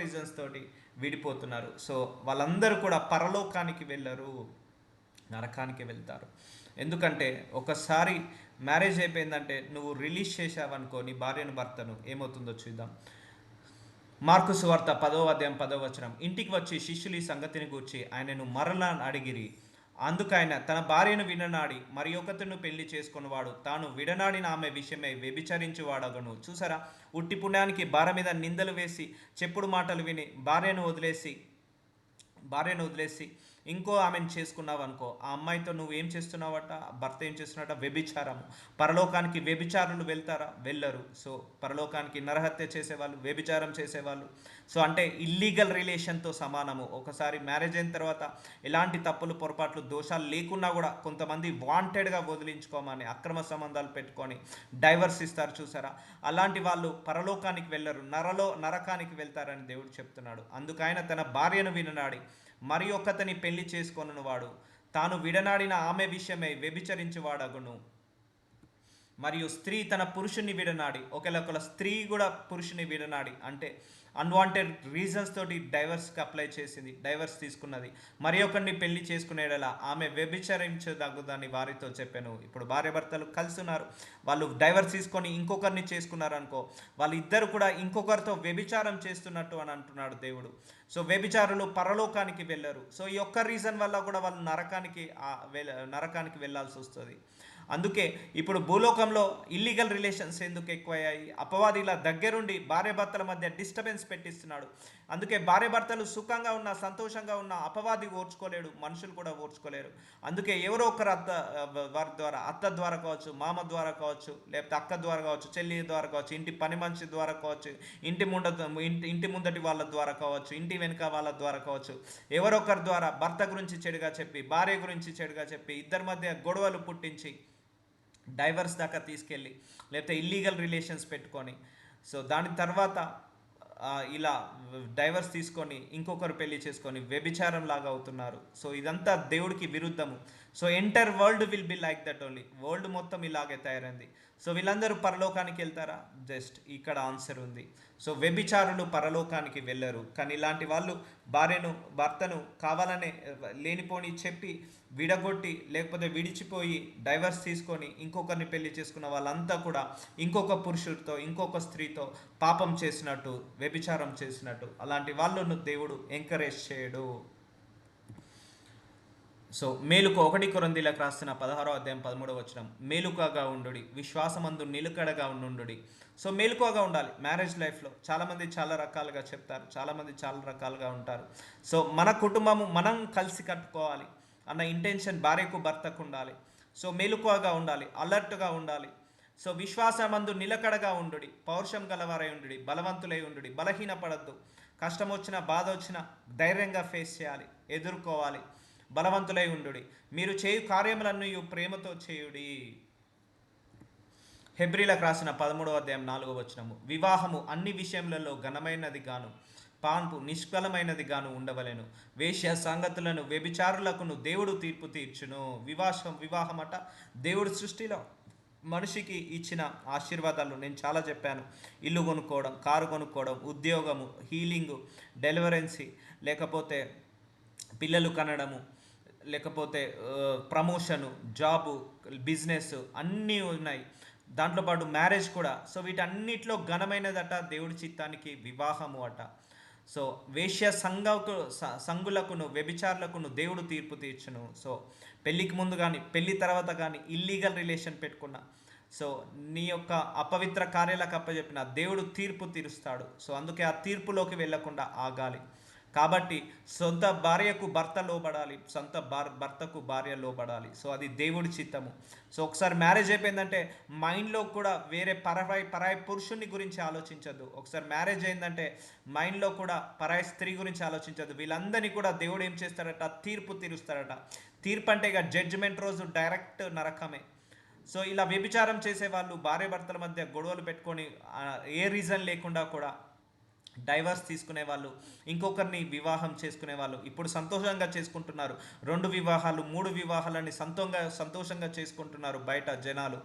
రీజన్స్ తోటి విడిపోతున్నారు. సో వాళ్ళందరూ కూడా పరలోకానికి వెళ్ళరు, నరకానికి వెళ్తారు. ఎందుకంటే ఒకసారి మ్యారేజ్ అయిపోయిందంటే నువ్వు రిలీజ్ చేసావనుకో నీ భార్యను భర్తను, ఏమవుతుందో చూద్దాం. మార్కు సువార్త 10వ అధ్యాయం 10వ వచనం. ఇంటికి వచ్చి శిష్యులు ఈ సంగతిని గూర్చి ఆయనను మరలా అడిగిరి. అందుకైన తన భార్యను విడనాడి మరి ఒకతను పెళ్లి చేసుకున్నవాడు తాను విడనాడిన ఆమె విషయమై వ్యభిచరించువాడగను. చూసారా, ఉట్టి పుణ్యానికి భార్య మీద నిందలు వేసి, చెప్పుడు మాటలు విని భార్యను వదిలేసి ఇంకో ఆమెను చేసుకున్నావు అనుకో, ఆ అమ్మాయితో నువ్వు ఏం చేస్తున్నావట, భర్త ఏం చేస్తున్నాడట? వ్యభిచారము. పరలోకానికి వ్యభిచారులు వెళ్తారా? వెళ్ళరు. సో పరలోకానికి నరహత్య చేసేవాళ్ళు, వ్యభిచారం చేసేవాళ్ళు, సో అంటే ఇల్లీగల్ రిలేషన్తో సమానము. ఒకసారి మ్యారేజ్ అయిన తర్వాత ఎలాంటి తప్పులు, పొరపాట్లు, దోషాలు లేకున్నా కూడా కొంతమంది వాంటెడ్గా వదిలించుకోమని అక్రమ సంబంధాలు పెట్టుకొని డైవర్స్ ఇస్తారు. చూసారా, అలాంటి వాళ్ళు పరలోకానికి వెళ్ళరు, నరకానికి వెళ్తారని దేవుడు చెప్తున్నాడు. అందుకైన తన భార్యను విననాడి మరి ఒక్కతని పెళ్లి చేసుకొనును వాడు తాను విడనాడిన ఆమె విషయమై వ్యభిచరించువాడగును. మరియు స్త్రీ తన పురుషుని విడనాడి, ఒకవేళ స్త్రీ కూడా పురుషుని విడనాడి అంటే అన్వాంటెడ్ రీజన్స్ తోటి డైవర్స్కి అప్లై చేసింది, డైవర్స్ తీసుకున్నది, మరి ఒకరిని పెళ్లి చేసుకునేలా ఆమె వ్యభిచరించదగుదని వారితో చెప్పాను. ఇప్పుడు భార్య భర్తలు కలిసి ఉన్నారు, వాళ్ళు డైవర్స్ తీసుకొని ఇంకొకరిని చేసుకున్నారు అనుకో, వాళ్ళు ఇద్దరు కూడా ఇంకొకరితో వ్యభిచారం చేస్తున్నట్టు అని అంటున్నాడు దేవుడు. సో వ్యభిచారులు పరలోకానికి వెళ్ళరు. సో ఈ ఒక్క రీజన్ వల్ల కూడా వాళ్ళు నరకానికి వెళ్ళాల్సి వస్తుంది. అందుకే ఇప్పుడు భూలోకంలో ఇల్లీగల్ రిలేషన్స్ ఎందుకు ఎక్కువయ్యాయి? అపవాదిల దగ్గరుండి భార్య భర్తల మధ్య డిస్టర్బెన్స్ పెట్టిస్తున్నాడు. అందుకే భార్య భర్తలు సుఖంగా ఉన్న, సంతోషంగా ఉన్న అపవాది ఓర్చుకోలేడు, మనుషులు కూడా ఓర్చుకోలేరు. అందుకే ఎవరో ఒకరు వారి ద్వారా, అత్త ద్వారా కావచ్చు, మామ ద్వారా కావచ్చు, లేకపోతే అక్క ద్వారా కావచ్చు, చెల్లి ద్వారా కావచ్చు, ఇంటి పని మనిషి ద్వారా కావచ్చు, ఇంటి ముందటి వాళ్ళ ద్వారా కావచ్చు, ఇంటి వెనుక వాళ్ళ ద్వారా కావచ్చు, ఎవరొకరి ద్వారా భర్త గురించి చెడుగా చెప్పి, భార్య గురించి చెడుగా చెప్పి, ఇద్దరి మధ్య గొడవలు పుట్టించి డైవర్స్ దాకా తీసుకెళ్ళి, లేకపోతే ఇల్లీగల్ రిలేషన్స్ పెట్టుకొని, సో దాని తర్వాత ఇలా డైవర్స్ తీసుకొని ఇంకొకరు పెళ్లి చేసుకొని వ్యభిచారం లాగా అవుతున్నారు. సో ఇదంతా దేవుడికి విరుద్ధము. So entire world will be like that only. World మొత్తం ఇలాగే తయారైంది. సో వీళ్ళందరూ పరలోకానికి వెళ్తారా? జస్ట్ ఇక్కడ ఆన్సర్ ఉంది. సో వ్యభిచారులు పరలోకానికి వెళ్ళరు, కానీ ఇలాంటి వాళ్ళు భర్తను కావాలనే లేనిపోని చెప్పి విడగొట్టి లేకపోతే విడిచిపోయి డైవర్స్ తీసుకొని ఇంకొకరిని పెళ్లి చేసుకున్న వాళ్ళంతా కూడా ఇంకొక పురుషుడితో ఇంకొక స్త్రీతో పాపం చేసినట్టు, వ్యభిచారం చేసినట్టు. అలాంటి వాళ్ళను దేవుడు ఎంకరేజ్ చేయడు. సో మేలుకు 1 కొరింథీయులకు రాసిన 16వ అధ్యాయం 13వ వచనం, మేలుకగా ఉండుడి, విశ్వాసమందు నిలకడగా ఉండుడి. సో మేలుకగా ఉండాలి. మ్యారేజ్ లైఫ్లో చాలామంది చాలా రకాలుగా చెప్తారు, చాలామంది చాలా రకాలుగా ఉంటారు. సో మన కుటుంబము మనం కలిసి కట్టుకోవాలి అన్న ఇంటెన్షన్ భార్యకు భర్తకు ఉండాలి. సో మేలుకగా ఉండాలి, అలర్ట్గా ఉండాలి. సో విశ్వాసమందు నిలకడగా ఉండుడి, పౌరుషం గలవారై ఉండుడి, బలవంతులై ఉండుడి, బలహీనపడద్దు. కష్టం వచ్చినా బాధ వచ్చినా ధైర్యంగా ఫేస్ చేయాలి, ఎదుర్కోవాలి, బలవంతులై ఉండుడి. మీరు చేయు కార్యములన్నీ ప్రేమతో చేయుడి. హెబ్రీలకు రాసిన 13వ అధ్యాయం 4వ వచనము, వివాహము అన్ని విషయములలో ఘనమైనది గాను పాన్పు నిష్ఫలమైనది గాను ఉండవలెను. వేశ్య సంగతులను వ్యభిచారులకును దేవుడు తీర్పు తీర్చును. వివాహమట దేవుడు సృష్టిలో మనిషికి ఇచ్చిన ఆశీర్వాదాలు నేను చాలా చెప్పాను. ఇల్లు కొనుక్కోవడం, కారు కొనుక్కోవడం, ఉద్యోగము, హీలింగు, డెలివరెన్సీ, లేకపోతే పిల్లలు కనడము, లేకపోతే ప్రమోషను, జాబు, బిజినెస్ అన్నీ ఉన్నాయి. దాంట్లోపాటు మ్యారేజ్ కూడా. సో వీటన్నిటిలో ఘనమైనదట దేవుడి చిత్తానికి వివాహము అట. సో వేశ్య సంగులకును వ్యభిచారులకును దేవుడు తీర్పు తీర్చును. సో పెళ్ళికి ముందు కానీ పెళ్ళి తర్వాత కానీ ఇల్లీగల్ రిలేషన్ పెట్టుకున్న, సో నీ యొక్క అపవిత్ర కార్యాలకు అప్పచెప్పిన దేవుడు తీర్పు తీరుస్తాడు. సో అందుకే ఆ తీర్పులోకి వెళ్లకుండా ఆగాలి. కాబట్టి సొంత భార్యకు భర్త లోబడాలి, సొంత భర్తకు భార్య లోబడాలి. సో అది దేవుడి చిత్తము. సో ఒకసారి మ్యారేజ్ అయిపోయిందంటే మైండ్లో కూడా వేరే పరాయి పురుషుని గురించి ఆలోచించద్దు. ఒకసారి మ్యారేజ్ అయిందంటే మైండ్లో కూడా పరాయి స్త్రీ గురించి ఆలోచించద్దు. వీళ్ళందరినీ కూడా దేవుడు ఏం చేస్తాడట? తీర్పు తీరుస్తాడట. తీర్పు అంటే ఇక జడ్జిమెంట్ రోజు డైరెక్ట్ నరకమే. సో ఇలా వ్యభిచారం చేసే వాళ్ళు భార్య భర్తల మధ్య గొడవలు పెట్టుకొని ఏ రీజన్ లేకుండా కూడా డైవర్స్ తీసుకునే వాళ్ళు, ఇంకొకరిని వివాహం చేసుకునే వాళ్ళు ఇప్పుడు సంతోషంగా చేసుకుంటున్నారు. 2 వివాహాలు 3 వివాహాలని సంతోషంగా చేసుకుంటున్నారు బయట జనాలు.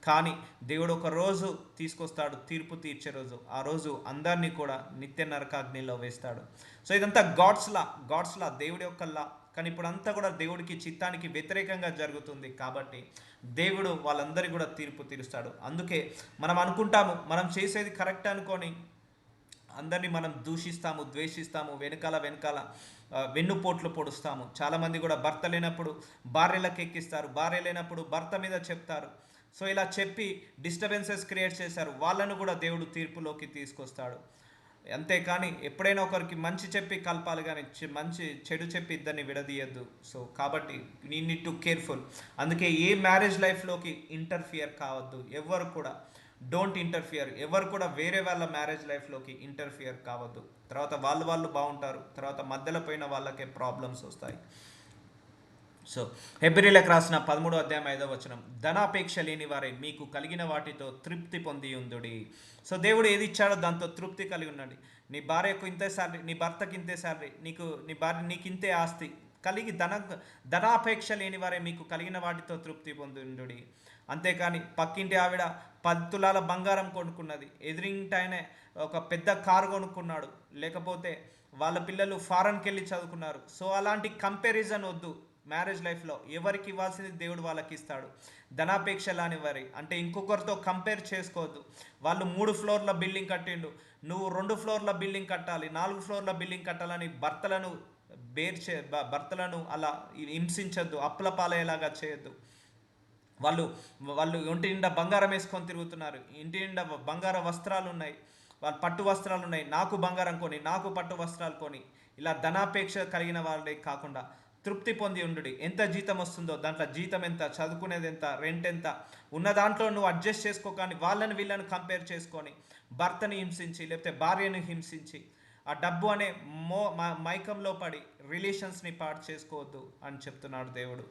కానీ దేవుడు ఒక రోజు తీసుకొస్తాడు, తీర్పు తీర్చే రోజు. ఆ రోజు అందరినీ కూడా నిత్య నరకాగ్నిలో వేస్తాడు. సో ఇదంతా గాడ్స్ లా, దేవుడి యొక్క లా. కానీ ఇప్పుడు అంతా కూడా దేవుడికి చిత్తానికి వ్యతిరేకంగా జరుగుతుంది. కాబట్టి దేవుడు వాళ్ళందరికీ కూడా తీర్పు తీరుస్తాడు. అందుకే మనం అనుకుంటాము మనం చేసేది కరెక్ట్ అనుకొని అందరినీ మనం దూషిస్తాము, ద్వేషిస్తాము, వెనకాల వెన్నుపోట్లు పొడుస్తాము. చాలామంది కూడా భర్త లేనప్పుడు భార్యలకు ఎక్కిస్తారు, భార్య లేనప్పుడు భర్త మీద చెప్తారు. సో ఇలా చెప్పి డిస్టర్బెన్సెస్ క్రియేట్ చేశారు. వాళ్ళను కూడా దేవుడు తీర్పులోకి తీసుకొస్తాడు. అంతేకాని ఎప్పుడైనా ఒకరికి మంచి చెప్పి కలపాలి, కానీ చెడు చెప్పి ఇద్దరిని విడదీయద్దు. సో కాబట్టి వీ నీడ్ టు కేర్ఫుల్. అందుకే ఏ మ్యారేజ్ లైఫ్లోకి ఇంటర్ఫియర్ కావద్దు. ఎవరు కూడా డోంట్ ఇంటర్ఫియర్. ఎవరు కూడా వేరే వాళ్ళ మ్యారేజ్ లైఫ్లోకి ఇంటర్ఫియర్ కావద్దు. తర్వాత వాళ్ళు బాగుంటారు, తర్వాత మధ్యలో పోయిన వాళ్ళకే ప్రాబ్లమ్స్ వస్తాయి. సో హెబ్రీలకు రాసిన 13వ అధ్యాయం 5వ వచనం, ధనాపేక్ష లేని వారే మీకు కలిగిన వాటితో తృప్తి పొంది ఉండుడి. సో దేవుడు ఏది ఇచ్చాడో దాంతో తృప్తి కలిగి ఉండండి. నీ భార్యకు ఇంతే శాలరీ, నీ భర్తకి ఇంతే శాలరీ, నీ భార్య నీకు ఇంతే ఆస్తి కలిగి ధనాపేక్ష లేని వారే మీకు కలిగిన వాటితో తృప్తి పొంది ఉండుడి. అంతేకాని పక్కింటి ఆవిడ 10 తులాల బంగారం కొనుక్కున్నది, ఎదురింటాయనే ఒక పెద్ద కారు కొనుక్కున్నాడు, లేకపోతే వాళ్ళ పిల్లలు ఫారెన్కి వెళ్ళి చదువుకున్నారు. సో అలాంటి కంపారిజన్ వద్దు. మ్యారేజ్ లైఫ్లో ఎవరికి ఇవ్వాల్సింది దేవుడు వాళ్ళకి ఇస్తాడు. ధనాపేక్ష లాని వారి అంటే ఇంకొకరితో కంపేర్ చేసుకోవద్దు. వాళ్ళు 3 ఫ్లోర్ల బిల్డింగ్ కట్టిండు, నువ్వు 2 ఫ్లోర్ల బిల్డింగ్ కట్టాలి, 4 ఫ్లోర్ల బిల్డింగ్ కట్టాలని భర్తలను అలా హింసించద్దు, అప్పులపాలయ్యేలాగా చేయొద్దు. వాళ్ళు ఒంటి నిండా బంగారం వేసుకొని తిరుగుతున్నారు, ఇంటి నిండా బంగార వస్త్రాలు ఉన్నాయి, వాళ్ళు పట్టు వస్త్రాలు ఉన్నాయి, నాకు బంగారం కొని, నాకు పట్టు వస్త్రాలు కొని, ఇలా ధనాపేక్ష కలిగిన వాళ్ళే కాకుండా తృప్తి పొంది ఉండుడి. ఎంత జీతం వస్తుందో దాంట్లో జీతం ఎంత, చదువుకునేది ఎంత, రెంట్ ఎంత, ఉన్న దాంట్లో నువ్వు అడ్జస్ట్ చేసుకో. కానీ వీళ్ళని కంపేర్ చేసుకొని భర్తని హింసించి లేకపోతే భార్యను హింసించి ఆ డబ్బు అనే మైకంలో పడి రిలేషన్స్ని పాడు చేసుకోవద్దు అని చెప్తున్నాడు దేవుడు.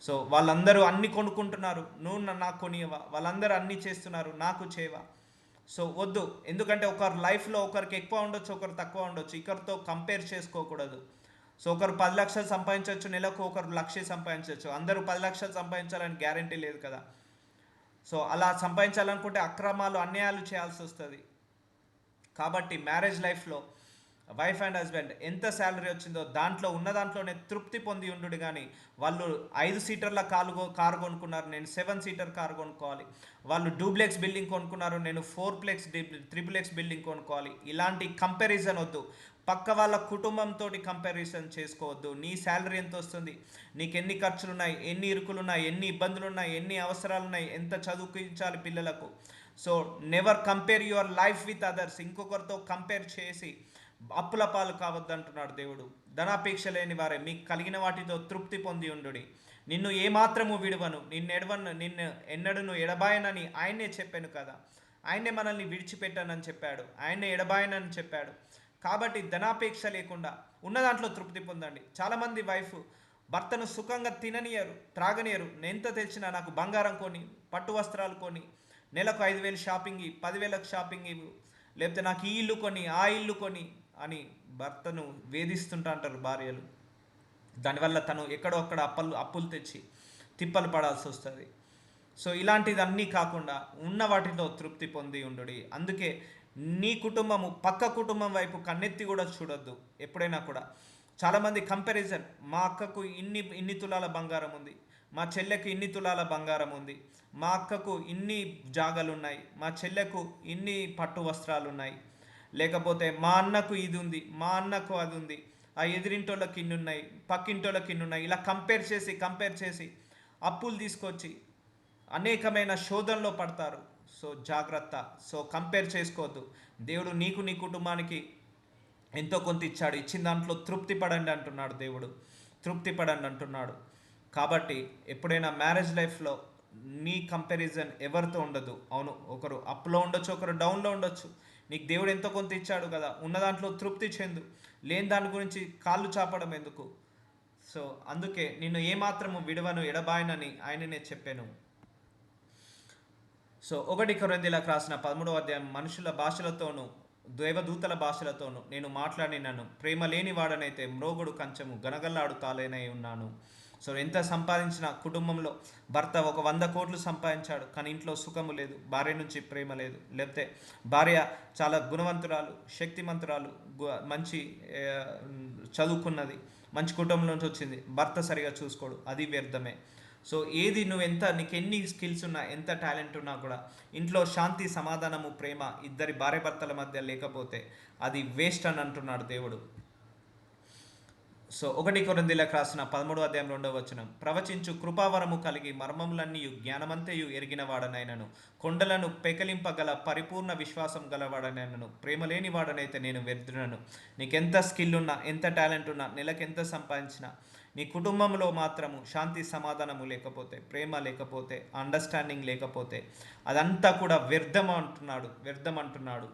సో వాళ్ళందరూ అన్ని కొనుక్కుంటున్నారు, నువ్వు నాకు కొనియవా, వాళ్ళందరూ అన్నీ చేస్తున్నారు, నాకు చేయవా. సో వద్దు, ఎందుకంటే ఒకరి లైఫ్లో ఒకరికి ఎక్కువ ఉండొచ్చు, ఒకరు తక్కువ ఉండొచ్చు, ఇక్కడితో కంపేర్ చేసుకోకూడదు. సో ఒకరు 10 లక్షలు సంపాదించవచ్చు నెలకు, ఒకరు 1,00,000 సంపాదించవచ్చు. అందరూ 10 లక్షలు సంపాదించాలని గ్యారంటీ లేదు కదా. సో అలా సంపాదించాలనుకుంటే అక్రమాలు అన్యాయాలు చేయాల్సి వస్తుంది. కాబట్టి మ్యారేజ్ లైఫ్లో వైఫ్ అండ్ హస్బెండ్ ఎంత శాలరీ వచ్చిందో దాంట్లో ఉన్న దాంట్లోనే తృప్తి పొంది ఉండు. కానీ వాళ్ళు 5 సీటర్ల కారు కొనుక్కున్నారు, నేను 7 సీటర్ కారు కొనుక్కోవాలి. వాళ్ళు డూప్లెక్స్ బిల్డింగ్ కొనుక్కున్నారు, నేను 4 ప్లెక్స్ బిల్డింగ్ కొనుక్కోవాలి. ఇలాంటి కంపారిజన్ వద్దు. పక్క వాళ్ళ కుటుంబంతో కంపారిజన్ చేసుకోవద్దు. నీ శాలరీ ఎంత వస్తుంది, నీకు ఎన్ని ఖర్చులు ఉన్నాయి, ఎన్ని ఇరుకులు ఉన్నాయి, ఎన్ని ఇబ్బందులు ఉన్నాయి, ఎన్ని అవసరాలు ఉన్నాయి, ఎంత చదువుకించాలి పిల్లలకు. So never compare your life with others. ఇంకొకరితో కంపేర్ చేసి అప్పుల పాలు కావద్దంటున్నాడు దేవుడు. ధనాపేక్ష లేని వారే మీకు కలిగిన వాటితో తృప్తి పొంది ఉండు. నిన్ను ఏమాత్రము విడువను, నిన్ను ఎన్నడను ఎడబాయనని ఆయనే చెప్పాను కదా. ఆయనే మనల్ని విడిచిపెట్టానని చెప్పాడు, ఆయనే ఎడబాయనని చెప్పాడు. కాబట్టి ధనాపేక్ష లేకుండా ఉన్న దాంట్లో తృప్తి పొందండి. చాలామంది వైఫ్ భర్తను సుఖంగా తిననియరు, త్రాగనియరు. ఎంత తెచ్చినా నాకు బంగారం కొని, పట్టు వస్త్రాలు కొని, నెలకు 5,000 షాపింగ్, 10,000 షాపింగ్ ఇవ్వు, లేకపోతే నాకు ఈ ఇల్లు కొని, ఆ ఇల్లు కొని అని భర్తను వేధిస్తుంటా అంటారు భార్యలు. దానివల్ల తను ఎక్కడో అక్కడ అప్పులు తెచ్చి తిప్పలు పడాల్సి వస్తుంది. సో ఇలాంటిదన్నీ కాకుండా ఉన్న వాటిలో తృప్తి పొంది ఉండు. అందుకే నీ కుటుంబము పక్క కుటుంబం వైపు కన్నెత్తి కూడా చూడొద్దు ఎప్పుడైనా కూడా. చాలామంది కంపారిజన్, మా అక్కకు ఇన్ని తులాల బంగారం ఉంది, మా చెల్లెకు ఇన్ని తులాల బంగారం ఉంది, మా అక్కకు ఇన్ని జాగాలు ఉన్నాయి, మా చెల్లెకు ఇన్ని పట్టు వస్త్రాలు ఉన్నాయి, లేకపోతే మా అన్నకు ఇది ఉంది, మా అన్నకు అది ఉంది, ఆ ఎదిరింటోళ్ళకి ఇన్ని ఉన్నాయి, పక్కింటోళ్ళకి ఇన్ని ఉన్నాయి. ఇలా కంపేర్ చేసి అప్పులు తీసుకొచ్చి అనేకమైన శోధనలో పడతారు. సో జాగ్రత్త. సో కంపేర్ చేసుకోవద్దు. దేవుడు నీకు నీ కుటుంబానికి ఎంతో కొంత ఇచ్చాడు, ఇచ్చిన దాంట్లో తృప్తి పడండి అంటున్నాడు దేవుడు, తృప్తి పడండి అంటున్నాడు. కాబట్టి ఎప్పుడైనా మ్యారేజ్ లైఫ్లో నీ కంపారిజన్ ఎవరితో ఉండదు. అవును, ఒకరు అప్లో ఉండొచ్చు, ఒకరు డౌన్లో ఉండొచ్చు. నీకు దేవుడు ఎంతో కొంత ఇచ్చాడు కదా, ఉన్న దాంట్లో తృప్తి చెందు. లేని దాని గురించి కాళ్ళు చాపడం ఎందుకు. సో అందుకే నిన్ను ఏమాత్రము విడవను ఎడబాయనని ఆయననే చెప్పాను. సో 1 కొరింథీయులకు రాసిన 13వ అధ్యాయం, మనుషుల భాషలతోనూ దేవదూతల భాషలతోనూ నేను మాట్లాడినను, ప్రేమ లేని వాడనైతే మ్రోగుడు కంచము గనగల్లాడు తాలేనై ఉన్నాను. సో ఎంత సంపాదించిన కుటుంబంలో భర్త ఒక 100 కోట్లు సంపాదించాడు, కానీ ఇంట్లో సుఖము లేదు, భార్య నుంచి ప్రేమ లేదు, లేకపోతే భార్య చాలా గుణవంతురాలు, శక్తిమంతురాలు, మంచి చదువుకున్నది, మంచి కుటుంబం నుంచి వచ్చింది, భర్త సరిగా చూసుకోడు, అది వ్యర్థమే. సో ఏది నీకు ఎన్ని స్కిల్స్ ఉన్నా, ఎంత టాలెంట్ ఉన్నా కూడా ఇంట్లో శాంతి, సమాధానము, ప్రేమ ఇద్దరి భార్య భర్తల మధ్య లేకపోతే అది వేస్ట్ అని అంటున్నాడు దేవుడు. సో 1 కొరింథీయులకు రాసిన 13వ అధ్యాయం 2వ వచనం, ప్రవచించు కృపావరము కలిగి మర్మములన్నీ జ్ఞానమంతయు ఎరిగిన వాడనైనను, కొండలను పెకలింపగల పరిపూర్ణ విశ్వాసం గలవాడనైనను, ప్రేమ లేని వాడనైతే నేను వ్యర్థుడను. నీకెంత స్కిల్ ఉన్నా, ఎంత టాలెంట్ ఉన్నా, నెలకెంత సంపాదించినా, నీ కుటుంబంలో మాత్రము శాంతి సమాధానము లేకపోతే, ప్రేమ లేకపోతే, అండర్స్టాండింగ్ లేకపోతే అదంతా కూడా వ్యర్థం అంటున్నాడు.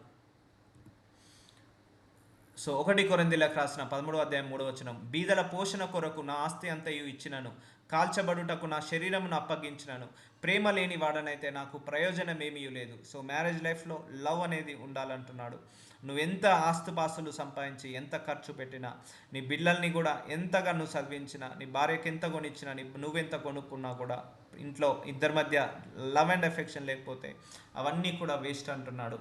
సో 1 కొరింథీయులకు రాసిన 13వ అధ్యాయం 3వ వచనం, బీదల పోషణ కొరకు నా ఆస్తి అంతయు ఇచ్చినను, కాల్చబడుటకు నా శరీరమును అప్పగించినను, ప్రేమ లేని వాడనైతే నాకు ప్రయోజనం ఏమీ లేదు. సో మ్యారేజ్ లైఫ్లో లవ్ అనేది ఉండాలంటున్నాడు. నువ్వెంత ఆస్తుపాస్తులు సంపాదించి, ఎంత ఖర్చు పెట్టినా, నీ బిడ్డల్ని కూడా ఎంతగా నువ్వు చదివించినా, నీ భార్యకి ఎంత కొనిచ్చినా, నువ్వెంత కొనుక్కున్నా కూడా ఇంట్లో ఇద్దరి మధ్య లవ్ అండ్ ఎఫెక్షన్ లేకపోతే అవన్నీ కూడా వేస్ట్ అంటున్నాడు.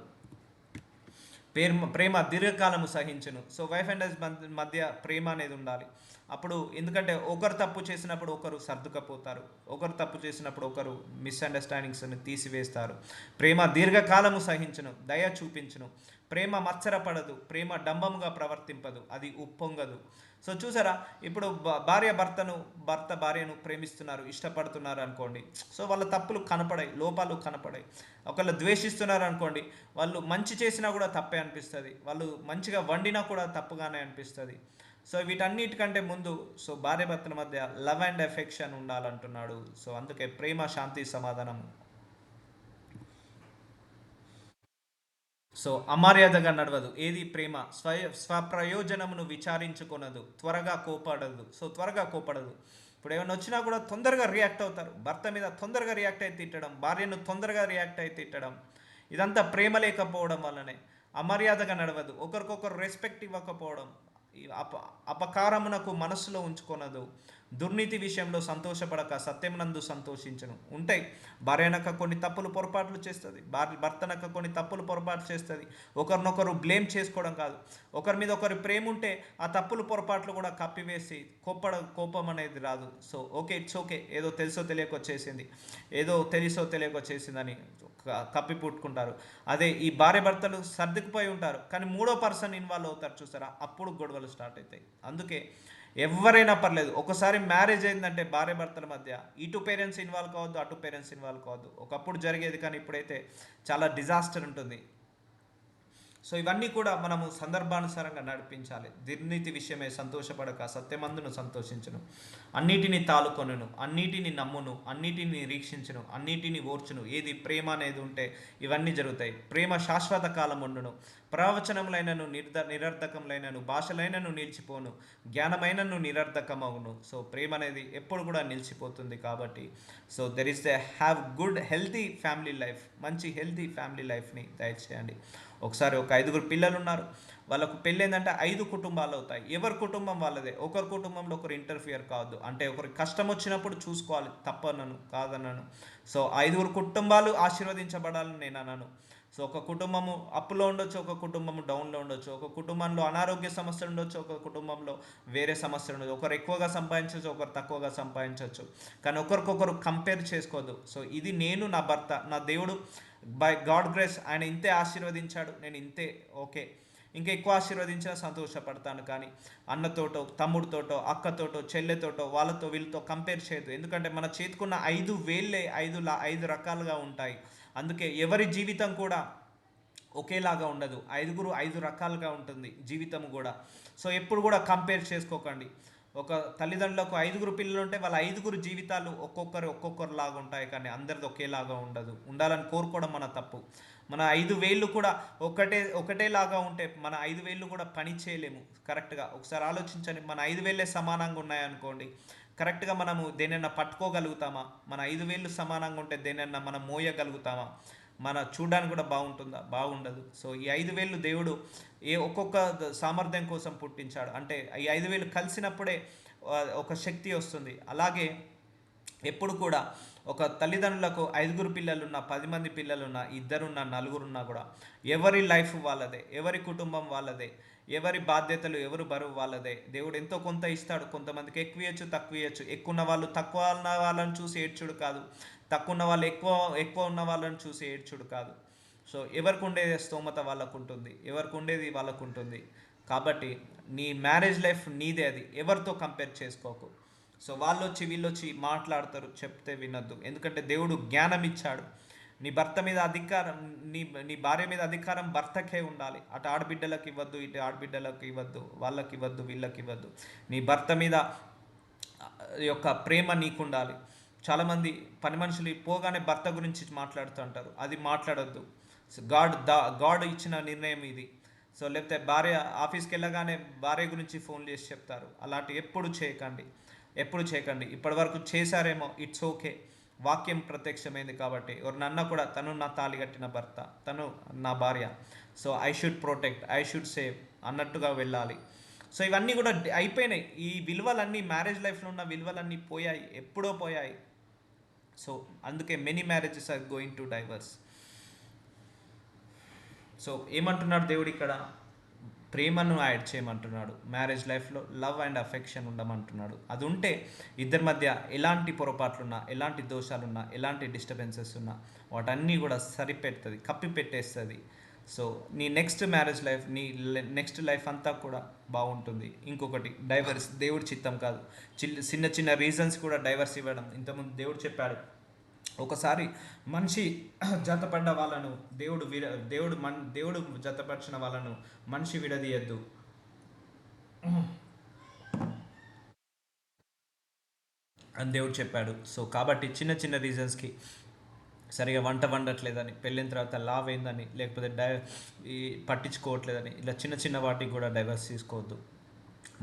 ప్రేమ దీర్ఘకాలము సహించును. సో వైఫ్ అండ్ హస్బెండ్ మధ్య ప్రేమ అనేది ఉండాలి. అప్పుడు ఎందుకంటే ఒకరు తప్పు చేసినప్పుడు ఒకరు సర్దుకపోతారు, ఒకరు తప్పు చేసినప్పుడు ఒకరు మిస్అండర్స్టాండింగ్స్ని తీసివేస్తారు. ప్రేమ దీర్ఘకాలము సహించును, దయ చూపించును. ప్రేమ మత్సరపడదు, ప్రేమ డంబముగా ప్రవర్తింపదు, అది ఉప్పొంగదు. సో చూసారా, ఇప్పుడు భర్త భార్యను ప్రేమిస్తున్నారు, ఇష్టపడుతున్నారు అనుకోండి. సో వాళ్ళ తప్పులు కనపడాయి, లోపాలు కనపడాయి. ఒకళ్ళు ద్వేషిస్తున్నారు అనుకోండి, వాళ్ళు మంచి చేసినా కూడా తప్పే అనిపిస్తుంది, వాళ్ళు మంచిగా వండినా కూడా తప్పుగానే అనిపిస్తుంది. సో వీటన్నిటికంటే ముందు సో భార్య భర్తల మధ్య లవ్ అండ్ ఎఫెక్షన్ ఉండాలంటున్నాడు. సో అందుకే ప్రేమ, శాంతి, సమాధానం. సో అమర్యాదగా నడవదు. ఏది ప్రేమ స్వప్రయోజనమును విచారించుకొనదు, త్వరగా కోపడదు. ఇప్పుడు ఏమైనా వచ్చినా కూడా తొందరగా రియాక్ట్ అవుతారు. భర్త మీద తొందరగా రియాక్ట్ అయి తిట్టడం, భార్యను తొందరగా రియాక్ట్ అయి తిట్టడం, ఇదంతా ప్రేమ లేకపోవడం వల్లనే. అమర్యాదగా నడవదు, ఒకరికొకరు రెస్పెక్ట్ ఇవ్వకపోవడం, ఈ అపకారమునకు మనస్సులో ఉంచుకొనదు, దుర్నీతి విషయంలో సంతోషపడక సత్యమునందు సంతోషించను. ఉంటాయి, భార్యనక కొన్ని తప్పులు పొరపాట్లు చేస్తుంది, భర్తనక కొన్ని తప్పులు పొరపాటు చేస్తుంది. ఒకరినొకరు బ్లేమ్ చేసుకోవడం కాదు, ఒకరి మీద ఒకరి ప్రేమ ఉంటే ఆ తప్పులు పొరపాట్లు కూడా కప్పివేసి కోపం అనేది రాదు. సో ఓకే, ఇట్స్ ఓకే, ఏదో తెలుసో తెలియకొచ్చేసింది, ఏదో తెలుసో తెలియకొచ్చేసిందని కప్పిపుట్టుకుంటారు. అదే ఈ భార్య భర్తలు సర్దుకుపోయి ఉంటారు, కానీ మూడో పర్సన్ ఇన్వాల్వ్ అవుతారు చూసారా, అప్పుడు గొడవలు స్టార్ట్ అవుతాయి. అందుకే ఎవరైనా పర్లేదు, ఒకసారి మ్యారేజ్ అయిందంటే భార్య భర్తల మధ్య ఇటు పేరెంట్స్ ఇన్వాల్వ్ కావద్దు, అటు పేరెంట్స్ ఇన్వాల్వ్ కావద్దు. ఒకప్పుడు జరిగేది, కానీ ఇప్పుడైతే చాలా డిజాస్టర్ ఉంటుంది. సో ఇవన్నీ కూడా మనము సందర్భానుసారంగా నడిపించాలి. దుర్నీతి విషయమే సంతోషపడక సత్యమందును సంతోషించును, అన్నిటిని తాలుకొనును, అన్నిటిని నమ్మును, అన్నిటిని నిరీక్షించును, అన్నిటిని ఓర్చును. ఏది ప్రేమ అనేది ఉంటే ఇవన్నీ జరుగుతాయి. ప్రేమ శాశ్వత కాలం ఉండును, ప్రవచనములైనను నిరర్ధకములైనను, భాషలైనను నిలిచిపోను, జ్ఞానమైనను నిరర్ధకమవును. సో ప్రేమ అనేది ఎప్పుడు కూడా నిలిచిపోతుంది. కాబట్టి so there is the have good healthy family life, మంచి హెల్తీ ఫ్యామిలీ లైఫ్ని దయచేయండి. ఒకసారి ఒక 5 పిల్లలు ఉన్నారు, వాళ్ళకు పెళ్ళి ఏంటంటే 5 కుటుంబాలు అవుతాయి. ఎవరి కుటుంబం వాళ్ళదే, ఒకరి కుటుంబంలో ఒకరు ఇంటర్ఫియర్ కావద్దు. అంటే ఒకరికి కష్టం వచ్చినప్పుడు చూసుకోవాలి, తప్పనను కాదనను. సో 5 కుటుంబాలు ఆశీర్వదించబడాలని నేను అనను. సో ఒక కుటుంబము అప్లో ఉండొచ్చు, ఒక కుటుంబము డౌన్లో ఉండొచ్చు, ఒక కుటుంబంలో అనారోగ్య సమస్యలు ఉండొచ్చు, ఒక కుటుంబంలో వేరే సమస్యలు ఉండొచ్చు, ఒకరు ఎక్కువగా సంపాదించవచ్చు, ఒకరు తక్కువగా సంపాదించవచ్చు, కానీ ఒకరికొకరు కంపేర్ చేసుకోవద్దు. సో ఇది నేను, నా భర్త, నా దేవుడు బై గాడ్ గ్రేస్ ఆయన ఇంతే ఆశీర్వదించాడు, నేను ఇంతే ఓకే, ఇంకా ఎక్కువ ఆశీర్వదించినా సంతోషపడతాను. కానీ అన్నతోటో, తమ్ముడితోటో, అక్కతోటో, చెల్లెతోటో, వాళ్ళతో వీళ్ళతో కంపేర్ చేయదు. ఎందుకంటే మన చేతికున్న 5 వేళ్ళే 5 రకాలుగా ఉంటాయి. అందుకే ఎవరి జీవితం కూడా ఒకేలాగా ఉండదు, 5 రకాలుగా ఉంటుంది జీవితం కూడా. సో ఎప్పుడు కూడా కంపేర్ చేసుకోకండి. ఒక తల్లిదండ్రులకు 5 పిల్లలు ఉంటే వాళ్ళ 5 జీవితాలు ఒక్కొక్కరు లాగా ఉంటాయి, కానీ అందరిది ఒకేలాగా ఉండదు. ఉండాలని కోరుకోవడం మన తప్పు. మన 5 వేళ్ళు కూడా ఒకటేలాగా ఉంటే మన 5 వేళ్ళు కూడా పని చేయలేము కరెక్ట్గా. ఒకసారి ఆలోచించండి, మన 5 వేళ్ళే సమానంగా ఉన్నాయనుకోండి, కరెక్ట్గా మనము దేనైనా పట్టుకోగలుగుతామా? మన 5 వేళ్ళు సమానంగా ఉంటే దేనైనా మనం మోయగలుగుతామా? మన చూడడానికి కూడా బాగుంటుందా? బాగుండదు. సో ఈ 5 దేవుడు ఒక్కొక్క సామర్థ్యం కోసం పుట్టించాడు. అంటే ఈ 5 కలిసినప్పుడే ఒక శక్తి వస్తుంది. అలాగే ఎప్పుడు కూడా ఒక తల్లిదండ్రులకు 5 పిల్లలున్నా, 10 మంది పిల్లలున్నా, 2 నలుగురున్నా కూడా ఎవరి లైఫ్ వాళ్ళదే, ఎవరి కుటుంబం వాళ్ళదే, ఎవరి బాధ్యతలు ఎవరు బరువు వాళ్ళదే. దేవుడు ఎంతో కొంత ఇస్తాడు, కొంతమందికి ఎక్కువ ఇవ్వచ్చు, తక్కువ ఇవ్వచ్చు. ఎక్కువ ఉన్న వాళ్ళు తక్కువ ఉన్న వాళ్ళని చూసి ఏడ్చుడు కాదు, తక్కువ ఉన్న వాళ్ళు ఎక్కువ ఉన్న వాళ్ళని చూసి ఏడ్చుడు కాదు. సో ఎవరికి ఉండేది స్తోమత వాళ్ళకు ఉంటుంది, ఎవరికి ఉండేది వాళ్ళకు ఉంటుంది. కాబట్టి నీ మ్యారేజ్ లైఫ్ నీదే, అది ఎవరితో కంపేర్ చేసుకోకు. సో వీళ్ళొచ్చి మాట్లాడతారు, చెప్తే వినొద్దు. ఎందుకంటే దేవుడు జ్ఞానం ఇచ్చాడు. నీ భర్త మీద అధికారం, నీ భార్య మీద అధికారం భర్తకే ఉండాలి. అటు ఆడబిడ్డలకు ఇవ్వద్దు, ఇటు ఆడబిడ్డలకు ఇవ్వద్దు, వాళ్ళకి ఇవ్వద్దు, వీళ్ళకి ఇవ్వద్దు. నీ భర్త మీద యొక్క ప్రేమ నీకు ఉండాలి. చాలామంది పని మనుషులు పోగానే భర్త గురించి మాట్లాడుతూ ఉంటారు, అది మాట్లాడొద్దు. గాడ్ ఇచ్చిన నిర్ణయం ఇది. సో లేకపోతే భార్య ఆఫీస్కి వెళ్ళగానే భార్య గురించి ఫోన్ చేసి చెప్తారు, అలాంటి ఎప్పుడు చేయకండి. ఇప్పటి వరకు చేశారేమో, ఇట్స్ ఓకే. వాక్యం ప్రత్యక్షమైంది కాబట్టి ఎవరినన్నా కూడా తను నా తాళి కట్టిన భర్త, తను నా భార్య, so I should protect, I should save అన్నట్టుగా వెళ్ళాలి. సో ఇవన్నీ కూడా అయిపోయినాయి. ఈ విలువలన్నీ, మ్యారేజ్ లైఫ్లో ఉన్న విలువలన్నీ పోయాయి, ఎప్పుడో పోయాయి. సో అందుకే many marriages are going to divorce. So ఏమంటున్నాడు దేవుడు ఇక్కడ? ప్రేమను యాడ్ చేయమంటున్నాడు. మ్యారేజ్ లైఫ్లో లవ్ అండ్ అఫెక్షన్ ఉండమంటున్నాడు. అది ఉంటే ఇద్దరి మధ్య ఎలాంటి పొరపాట్లున్నా, ఎలాంటి దోషాలున్నా, ఎలాంటి డిస్టర్బెన్సెస్ ఉన్నా వాటన్నీ కూడా సరిపెడుతుంది, కప్పిపెట్టేస్తుంది. సో నీ నెక్స్ట్ మ్యారేజ్ లైఫ్, నీ నెక్స్ట్ లైఫ్ అంతా కూడా బాగుంటుంది. ఇంకొకటి, డైవర్స్ దేవుడి చిత్తం కాదు. చిన్న రీజన్స్ కూడా డైవర్స్ ఇవ్వడం. ఇంతకుముందు దేవుడు చెప్పాడు, ఒకసారి మనిషి జతపడ్డ వాళ్ళను దేవుడు జతపరిచిన వాళ్ళను మనిషి విడదీయద్దు అని దేవుడు చెప్పాడు. సో కాబట్టి చిన్న రీజన్స్కి సరిగా వంట వండట్లేదని, పెళ్ళిన తర్వాత లావ్ అయిందని, లేకపోతే పట్టించుకోవట్లేదని, ఇలా చిన్న వాటికి కూడా డైవర్స్ తీసుకోవద్దు.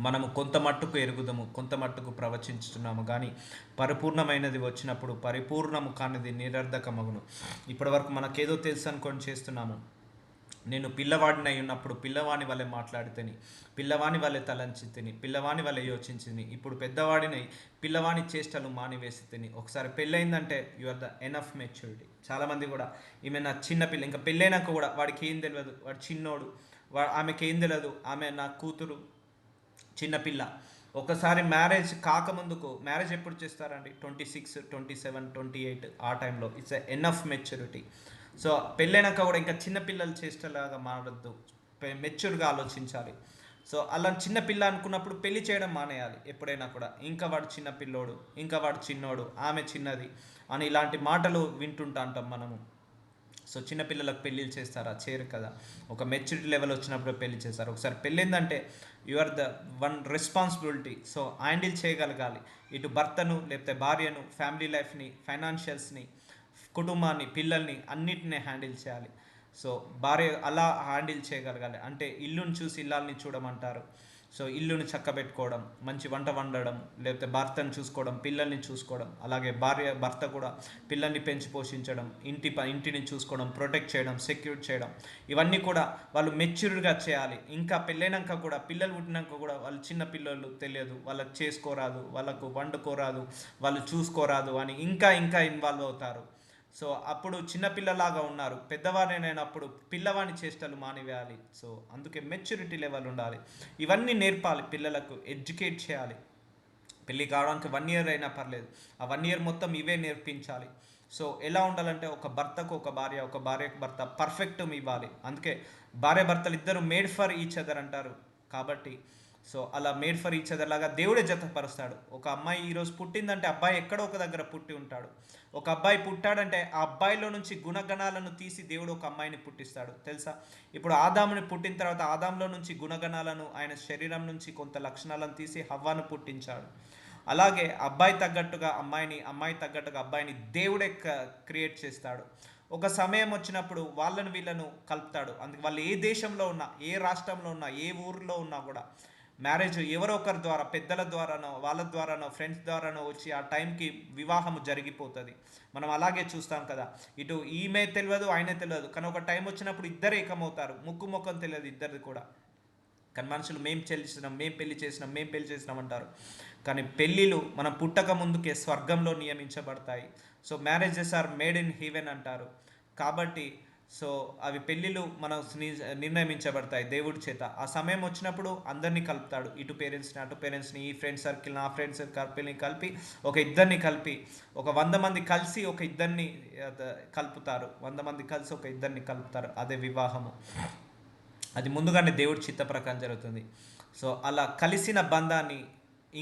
మనము కొంత మట్టుకు ఎరుగుదము, కొంత మట్టుకు ప్రవచించుతున్నాము, కానీ పరిపూర్ణమైనది వచ్చినప్పుడు పరిపూర్ణము కానిది నిరర్ధకమగును. ఇప్పటి వరకు మనకేదో తెలుసు అనుకొని చేస్తున్నాము. నేను పిల్లవాడిని అయి ఉన్నప్పుడు పిల్లవాని వలె మాట్లాడితేని, పిల్లవాని వలె తలంచితిని, పిల్లవాని వలె యోచించిని. ఇప్పుడు పెద్దవాడినై పిల్లవాని చేష్టలు మానివేసి తిని. ఒకసారి పెళ్ళయిందంటే you are the enough maturity. చాలామంది కూడా ఈమె నా చిన్న పిల్ల, ఇంకా పెళ్ళైనాక కూడా వాడికి ఏం తెలియదు, వాడు చిన్నోడు, ఆమెకి ఏం తెలియదు, ఆమె నా కూతురు చిన్నపిల్ల. ఒకసారి మ్యారేజ్ కాకముందుకు, మ్యారేజ్ ఎప్పుడు చేస్తారండి? 26, 27, 28 ఆ time. It's a enough maturity. So పెళ్ళైనాక కూడా ఇంకా చిన్నపిల్లలు చేసేలాగా మారద్దు, మెచ్యూర్గా ఆలోచించాలి. సో అలా చిన్నపిల్ల అనుకున్నప్పుడు పెళ్లి చేయడం మానేయాలి ఎప్పుడైనా కూడా. ఇంకా వాడు చిన్నపిల్లోడు, ఇంకా వాడు చిన్నోడు, ఆమె చిన్నది అని ఇలాంటి మాటలు వింటుంటా అంటాం మనము. సో చిన్నపిల్లలకు పెళ్ళిళ్ళు చేస్తారా? చేయరు కదా. ఒక మెచ్యూరిటీ లెవెల్ వచ్చినప్పుడు పెళ్లి చేస్తారు. ఒకసారి పెళ్ళిందంటే you are the one responsibility. So handle చేయగలగాలి, ఇటు భర్తను, లేకపోతే భార్యను, ఫ్యామిలీ లైఫ్ని, ఫైనాన్షియల్స్ని, కుటుంబాన్ని, పిల్లల్ని, అన్నిటినీ హ్యాండిల్ చేయాలి. సో భార్య అలా హ్యాండిల్ చేయగలగాలి. అంటే ఇల్లుని చూసి ఇల్లాలని చూడమంటారు. సో ఇల్లుని చక్కబెట్టుకోవడం, మంచి వంట వండడం, లేకపోతే భర్తను చూసుకోవడం, పిల్లల్ని చూసుకోవడం. అలాగే భర్త కూడా పిల్లల్ని పెంచి పోషించడం, ఇంటిని చూసుకోవడం, ప్రొటెక్ట్ చేయడం, సెక్యూర్ చేయడం, ఇవన్నీ కూడా వాళ్ళు మెచ్యూర్డ్గా చేయాలి. ఇంకా పెళ్ళైనాక కూడా, పిల్లలు పుట్టినాక కూడా వాళ్ళు చిన్న పిల్లలు తెలియదు, వాళ్ళకి చేసుకోరాదు, వాళ్ళకు వండుకోరాదు, వాళ్ళు చూసుకోరాదు అని ఇంకా ఇంకా ఇన్వాల్వ్ అవుతారు. సో అప్పుడు చిన్నపిల్లలాగా ఉన్నారు. పెద్దవాడినైనప్పుడు పిల్లవాని చేష్టలు మానివేయాలి. సో అందుకే మెచ్యూరిటీ లెవెల్ ఉండాలి. ఇవన్నీ నేర్పాలి పిల్లలకు, ఎడ్యుకేట్ చేయాలి. పెళ్ళి కావడానికి 1 year అయినా పర్లేదు, ఆ 1 year మొత్తం ఇవే నేర్పించాలి. సో ఎలా ఉండాలంటే ఒక భర్తకు ఒక భార్య, ఒక భార్యకు భర్త పర్ఫెక్ట్ ఇవ్వాలి. అందుకే భార్య భర్తలు ఇద్దరు మేడ్ ఫర్ ఈచ్ అదర్ అంటారు. కాబట్టి సో అలా మేడ్ ఫర్ ఈచ్ అదర్ లాగా దేవుడే జతపరుస్తాడు. ఒక అమ్మాయి ఈరోజు పుట్టిందంటే అబ్బాయి ఎక్కడో ఒక దగ్గర పుట్టి ఉంటాడు. ఒక అబ్బాయి పుట్టాడంటే ఆ అబ్బాయిలో నుంచి గుణగణాలను తీసి దేవుడు ఒక అమ్మాయిని పుట్టిస్తాడు. తెలుసా? ఇప్పుడు ఆదాముని పుట్టిన తర్వాత ఆదాంలో నుంచి గుణగణాలను, ఆయన శరీరం నుంచి కొంత లక్షణాలను తీసి హవ్వాను పుట్టించాడు. అలాగే అబ్బాయి తగ్గట్టుగా అమ్మాయిని, అమ్మాయి తగ్గట్టుగా అబ్బాయిని దేవుడే క్రియేట్ చేస్తాడు. ఒక సమయం వచ్చినప్పుడు వాళ్ళను వీళ్ళను కలుపుతాడు. అందుకే వాళ్ళు ఏ దేశంలో ఉన్నా, ఏ రాష్ట్రంలో ఉన్నా, ఏ ఊరిలో ఉన్నా కూడా మ్యారేజ్ ఎవరో ఒకరి ద్వారా, పెద్దల ద్వారానో, వాళ్ళ ద్వారానో, ఫ్రెండ్స్ ద్వారానో వచ్చి ఆ టైంకి వివాహము జరిగిపోతుంది. మనం అలాగే చూస్తాం కదా. ఇటు ఈమె తెలియదు, ఆయనే తెలియదు, కానీ ఒక టైం వచ్చినప్పుడు ఇద్దరు ఏకమవుతారు. ముక్కు ముఖం తెలియదు ఇద్దరిది కూడా, కానీ మనుషులు మేము పెళ్లి చేసినాం అంటారు. కానీ పెళ్ళిళ్ళు మనం పుట్టక ముందుకే స్వర్గంలో నియమించబడతాయి. So marriages are made in heaven అంటారు. కాబట్టి సో అవి పెళ్ళిళ్ళు మనం నిర్ణయించబడతాయి దేవుడి చేత. ఆ సమయం వచ్చినప్పుడు అందరినీ కలుపుతాడు, ఇటు పేరెంట్స్ని, అటు పేరెంట్స్ని, ఈ ఫ్రెండ్ సర్కిల్ని, ఆ ఫ్రెండ్ సర్కిల్ని కలిపి ఒక ఇద్దరిని కలిపి, ఒక 100 మంది కలిసి ఒక ఇద్దరిని కలుపుతారు. 100 మంది కలిసి ఒక ఇద్దరిని కలుపుతారు. అదే వివాహము. అది ముందుగానే దేవుడి చిత్త ప్రకారం జరుగుతుంది. సో అలా కలిసిన బంధాన్ని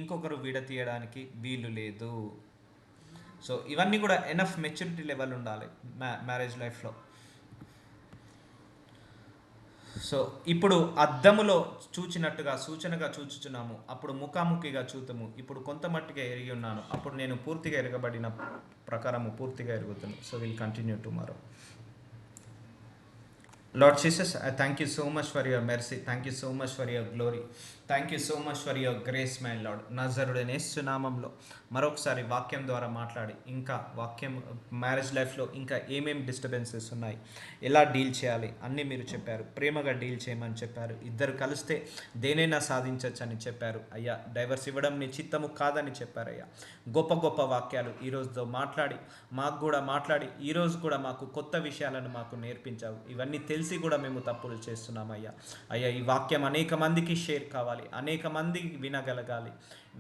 ఇంకొకరు విడతీయడానికి వీలు లేదు. సో ఇవన్నీ కూడా ఎనఫ్ మెచ్యూరిటీ లెవెల్ ఉండాలి మ్యారేజ్ లైఫ్లో. సో ఇప్పుడు అద్దములో చూచినట్టుగా సూచనగా చూచుచున్నాము, అప్పుడు ముఖాముఖిగా చూతము. ఇప్పుడు కొంత మట్టిగా ఎరిగి ఉన్నాను, అప్పుడు నేను పూర్తిగా ఎరగబడిన ప్రకారము పూర్తిగా ఎరుగుతాను. So will continue tomorrow. Lord Jesus, I thank you so much for your mercy. Thank you so much for your glory. Thank you so much for your grace, my Lord. నజరుడైన యేసు నామములో మరొకసారి వాక్యం ద్వారా మాట్లాడి, ఇంకా వాక్యం మ్యారేజ్ లైఫ్లో ఇంకా ఏమేమి డిస్టర్బెన్సెస్ ఉన్నాయి, ఎలా డీల్ చేయాలి అన్నీ మీరు చెప్పారు. ప్రేమగా డీల్ చేయమని చెప్పారు. ఇద్దరు కలిస్తే దేనైనా సాధించవచ్చు అని చెప్పారు అయ్యా. డైవర్స్ ఇవ్వడం నీ చిత్తము కాదని చెప్పారు అయ్యా. గొప్ప గొప్ప వాక్యాలు ఈరోజుతో మాట్లాడి, మాకు కూడా మాట్లాడి, ఈరోజు కూడా మాకు కొత్త విషయాలను మాకు నేర్పించావు. ఇవన్నీ తెలిసి కూడా మేము తప్పులు చేస్తున్నామయ్యా. అయ్యా ఈ వాక్యం అనేక మందికి షేర్ కావాలి, అనేక మంది వినగలగాలి.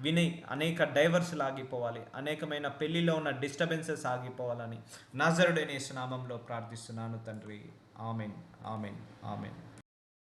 విని అనేక డైవర్స్లు ఆగిపోవాలి, అనేకమైన పెళ్లిలో ఉన్న డిస్టర్బెన్సెస్ ఆగిపోవాలని నజరుడైన యేసు నామములో ప్రార్థిస్తున్నాను తండ్రి. Amen, amen, amen.